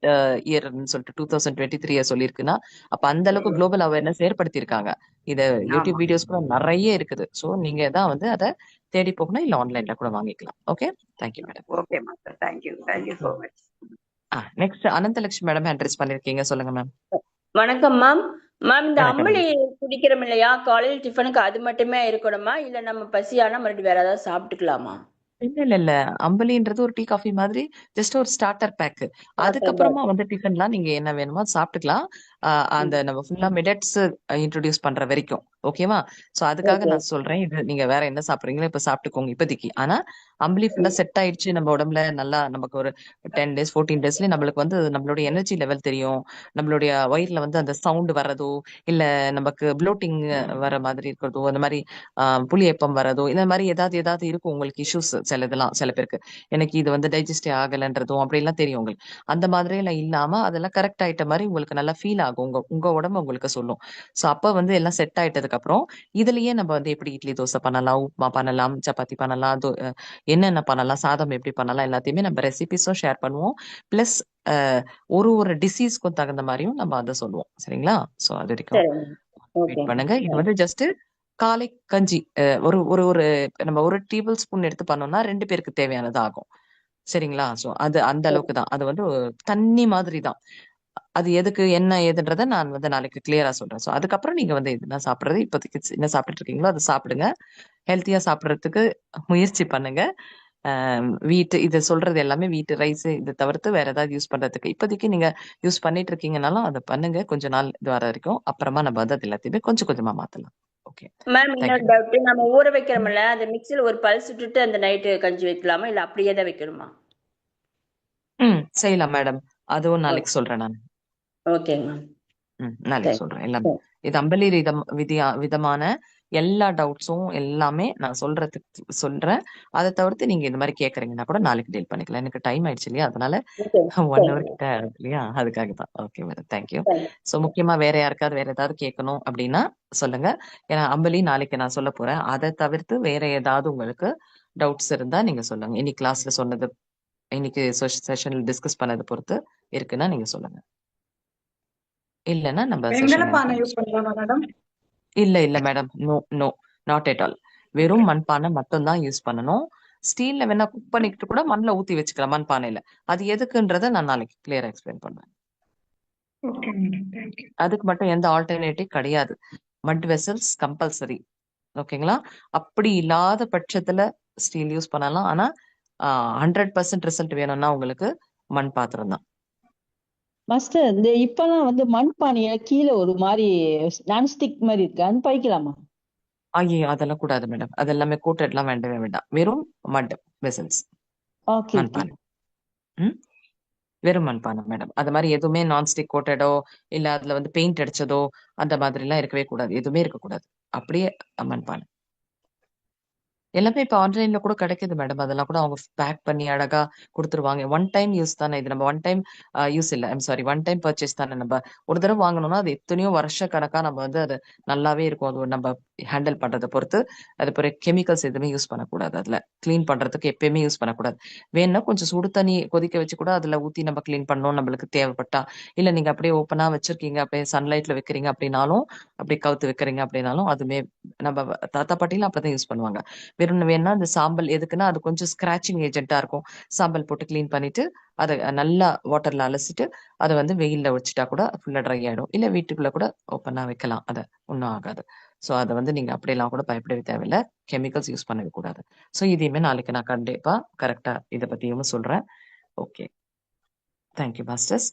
இயர்னு சொல்லிட்டு 2023 சொல்லியிருக்குன்னா அப்ப அந்த அளவுக்கு குளோபல் அவேர்னஸ் ஏற்படுத்தியிருக்காங்க. இது ஆமா. யூடியூப் வீடியோஸ் கூட நிறைய இருக்குது. ஸோ நீங்க தான் வந்து அதை தேடி போகணும் இல்ல ஆன்லைன்ல கூட வாங்கிக்கலாம். Okay. Thank you madam. Okay master, thank you, thank you so much. Next Ananthalakshmi madam address பண்ணிருக்கீங்க. சொல்லுங்க மேம். வணக்கம் மேம். மேம், இந்த வணக்கம் அம்பளி மேம். குடிக்கிறோம் இல்லையா, காலையில் டிஃபனுக்கு அது மட்டுமே இருக்கணுமா, இல்ல நம்ம பசியானா மறுபடியும் வேற ஏதாவது சாப்பிட்டுக்கலாமா? இல்ல அம்பலின்றது ஒரு டீ காஃபி மாதிரி ஜஸ்ட் ஒரு ஸ்டார்டர் பேக். அதுக்கப்புறமா வந்து டிஃபன்லாம் நீங்க என்ன வேணுமோ அது சாப்பிட்டுக்கலாம். அந்த நம்ம ஃபுல்லா மில்லட்ஸ் இன்ட்ரோடியூஸ் பண்ற வரைக்கும் ஓகேவா? சோ அதுக்காக ஓகே. நான் சொல்றேன். இது நீங்க வேற என்ன சாப்பிடுறீங்களோ இப்ப சாப்பிட்டுக்கோங்க இப்போதைக்கு. ஆனா அம்பலி ஃபுல்லா செட் ஆயிடுச்சு நம்ம உடம்புல. நல்லா நமக்கு ஒரு 10 டேஸ் 14 டேஸ்லயே நம்மளுக்கு வந்து நம்மளுடைய எனர்ஜி லெவல் தெரியும். நம்மளுடைய வயிறுல வந்து அந்த சவுண்ட் வர்றதோ இல்ல நமக்கு ப்ளோட்டிங் வர மாதிரி இருக்கிறதோ அந்த மாதிரி புளியப்பம் வரதோ இந்த மாதிரி ஏதாவது இருக்கும் உங்களுக்கு இஷ்யூஸ். சில இதெல்லாம் சில பேருக்கு எனக்கு இது வந்து டைஜஸ்டே ஆகலைன்றதும் அப்படிலாம் தெரியும் உங்களுக்கு. அந்த மாதிரி எல்லாம் இல்லாம அதெல்லாம் கரெக்ட் ஆயிட்ட மாதிரி உங்களுக்கு நல்லா ஃபீல் ஆகும். உங்க உங்க உடம்பு உங்களுக்கு சொல்லும். ஸோ அப்ப வந்து எல்லாம் செட் ஆயிட்டதுக்கு அப்புறம் இதுலயே நம்ம வந்து எப்படி இட்லி தோசை பண்ணலாம், உப்புமா பண்ணலாம், சப்பாத்தி பண்ணலாம், என்னென்ன பண்ணலாம், சாதம் எப்படி பண்ணலாம் எல்லாத்தையுமே நம்ம ரெசிபிஸும் ஷேர் பண்ணுவோம். பிளஸ் ஒரு டிசீஸ்க்கும் தகுந்த மாதிரியும் நம்ம அதை சொல்லுவோம். சரிங்களா? ஸோ அது வரைக்கும் சரிங்க. ஓகே. வெயிட் பண்ணுங்க. இது வந்து ஜஸ்ட் காலை கஞ்சி ஒரு ஒரு ஒரு நம்ம ஒரு டேபிள் ஸ்பூன் எடுத்து பண்ணோம்னா 2 பேருக்கு தேவையானது ஆகும். சரிங்களா? சோ அது அந்த அளவுக்கு தான். அது வந்து தண்ணி மாதிரி தான். அது எதுக்கு என்ன ஏதுன்றத நான் வந்து நாளைக்கு கிளியரா சொல்றேன். சோ அதுக்கப்புறம் நீங்க வந்து என்ன சாப்பிடுறது இப்போதைக்கு என்ன சாப்பிட்டுட்டு இருக்கீங்களோ அதை சாப்பிடுங்க. ஹெல்த்தியா சாப்பிடுறதுக்கு முயற்சி பண்ணுங்க. வீட்டு இது சொல்றது எல்லாமே வீட்டு ரைஸ் இதை தவிர்த்து வேற ஏதாவது யூஸ் பண்றதுக்கு இப்போதைக்கு நீங்க யூஸ் பண்ணிட்டு இருக்கீங்கனாலும் அதை பண்ணுங்க. கொஞ்ச நாள் இது வர வரைக்கும். அப்புறமா நம்ம வந்து அது எல்லாத்தையுமே கொஞ்சம் கொஞ்சமா மாத்தலாம். ஓகே. மேம், இன்னொரு தேங்க்யூ. டவுட். நம்ம ஊற வைக்கிறோம்ல, அந்த மிக்ஸில ஒரு பல்ஸ் விட்டுட்டு அந்த நைட்டு கஞ்சி வைக்கலாமா, இல்ல அப்படியே தான் வைக்கணுமா? செய்யலாம் மேடம். அதுவும் நாளைக்கு சொல்றேன் நான். ஓகேங்க மேம். நாளைக்கு சரி. சொல்றேன் எல்லாமே. இது அம்பலி விதமான எல்லா டவுட்ஸும் எல்லாமே நான் சொல்றேன். அதை தவிர்த்து நீங்க இந்த மாதிரி கேக்குறீங்கன்னா கூட நாளைக்கு டீல் பண்ணிக்கலாம். எனக்கு டைம் ஆயிடுச்சு இல்லையா? அதனால ஓகே. 1 ஹவர் கிட்ட ஆகுது இல்லையா? அதுக்காக தான். Okay madam. தேங்க்யூ. ஸோ முக்கியமா வேற யாருக்காவது வேற ஏதாவது கேட்கணும் அப்படின்னா சொல்லுங்க. ஏன்னா அம்பலி நாளைக்கு நான் சொல்ல போறேன். அதை தவிர்த்து வேற ஏதாவது உங்களுக்கு டவுட்ஸ் இருந்தா நீங்க சொல்லுங்க. இன்னைக்கு கிளாஸ்ல சொன்னது இன்னைக்கு செஷன்ல டிஸ்கஸ் பண்ணதை பொறுத்து இருக்குன்னா நீங்க சொல்லுங்க. இல்லைன்னா நம்ம வெங்கல செஷன் பானை யூஸ் பண்ணலாமா மேடம்? இல்ல madam. No not at all. வெறும் மண்பானை மட்டும் தான் யூஸ் பண்ணணும். ஸ்டீல்ல வேணா குக் பண்ணிக்கிட்டு கூட மண்ணில் ஊத்தி வச்சுக்கலாம் மண்பானையில. அது எதுக்குன்றத நான் நாளைக்கு கிளியரா எக்ஸ்பிளைன் பண்ணுவேன். Okay madam, thank you. அதுக்கு மட்டும் எந்த ஆல்டர்னேட்டிவ் கிடையாது. மட் வெசல்ஸ் கம்பல்சரி. ஓகேங்களா? அப்படி இல்லாத பட்சத்துல ஸ்டீல் யூஸ் பண்ணலாம். ஆனா 100% ரிசல்ட் வேணும்னா உங்களுக்கு மண் பாத்திரம் தான். மாஸ்டர் இந்த இப்பெல்லாம் வந்து மண்பானைய கீழே ஒரு மாதிரி நான்ஸ்டிக் மாதிரி இருக்கு, அது பாய்க்கலாமா? ஐயோ அதெல்லாம் கூடாது மேடம். அது எல்லாமே கோட்டட்லாம் வேண்டவே வேண்டாம். வெறும் மட் வெசல்ஸ், ஓகே ஓகே. மண்பானை. ம் வெறும் மண்பானை மேடம். அது மாதிரி எதுவுமே நான்ஸ்டிக் கோட்டடோ இல்ல அதுல வந்து பெயிண்ட் அடிச்சதோ அந்த மாதிரி எல்லாம் இருக்கவே கூடாது. எதுவுமே இருக்கக்கூடாது. அப்படியே மண்பானை. எல்லாமே இப்ப ஆன்லைன்ல கூட கிடைக்குது மேடம். அதெல்லாம் கூட அவங்க பேக் பண்ணி அழகா குடுத்துருவாங்க. ஒன் டைம் யூஸ் தானே இது. நம்ம ஒன் டைம் யூஸ் இல்ல. I'm sorry, one time purchase தானே. நம்ம ஒரு தடவை வாங்கணும்னா அது எத்தனையோ வருஷ கணக்கா நம்ம வந்து அது நல்லாவே இருக்கும். அது நம்ம ஹேண்டில் பண்றதை பொறுத்து. அது பிறகு கெமிக்கல்ஸ் எதுவுமே யூஸ் பண்ணக்கூடாது. அதுல கிளீன் பண்றதுக்கு எப்பயுமே யூஸ் பண்ணக்கூடாது. வேணும்னா கொஞ்சம் சுடு தண்ணி கொதிக்க வச்சு கூட அதுல ஊத்தி நம்ம கிளீன் பண்ணணும் நம்மளுக்கு தேவைப்பட்டா. இல்ல நீங்க அப்படியே ஓப்பனா வச்சிருக்கீங்க, அப்படியே சன்லைட்ல வைக்கிறீங்க அப்படின்னாலும், அப்படி கவுத்து வைக்கிறீங்க அப்படின்னாலும், அதுமே நம்ம தாத்தா பாட்டிலாம் அப்படிதான் யூஸ் பண்ணுவாங்க. வெறும் வேணா அந்த சாம்பல் எதுக்குன்னா அது கொஞ்சம் ஸ்கிராச்சிங் ஏஜென்ட்டா இருக்கும். சாம்பல் போட்டு கிளீன் பண்ணிட்டு அதை நல்லா வாட்டர்ல அலசிட்டு அதை வந்து வெயில்ல வச்சுட்டா கூட ஃபுல்லா ட்ரை ஆயிடும். இல்ல வீட்டுக்குள்ள கூட ஓப்பனா வைக்கலாம். அதை ஒன்றும் ஆகாது. ஸோ அதை வந்து நீங்க அப்படியெல்லாம் கூட பயப்படவே தேவையில்ல. கெமிக்கல்ஸ் யூஸ் பண்ணவே கூடாது. ஸோ இதையுமே நாளைக்கு நான் கண்டிப்பா கரெக்டா இதை பத்தியும் சொல்றேன். Okay, thank you masters.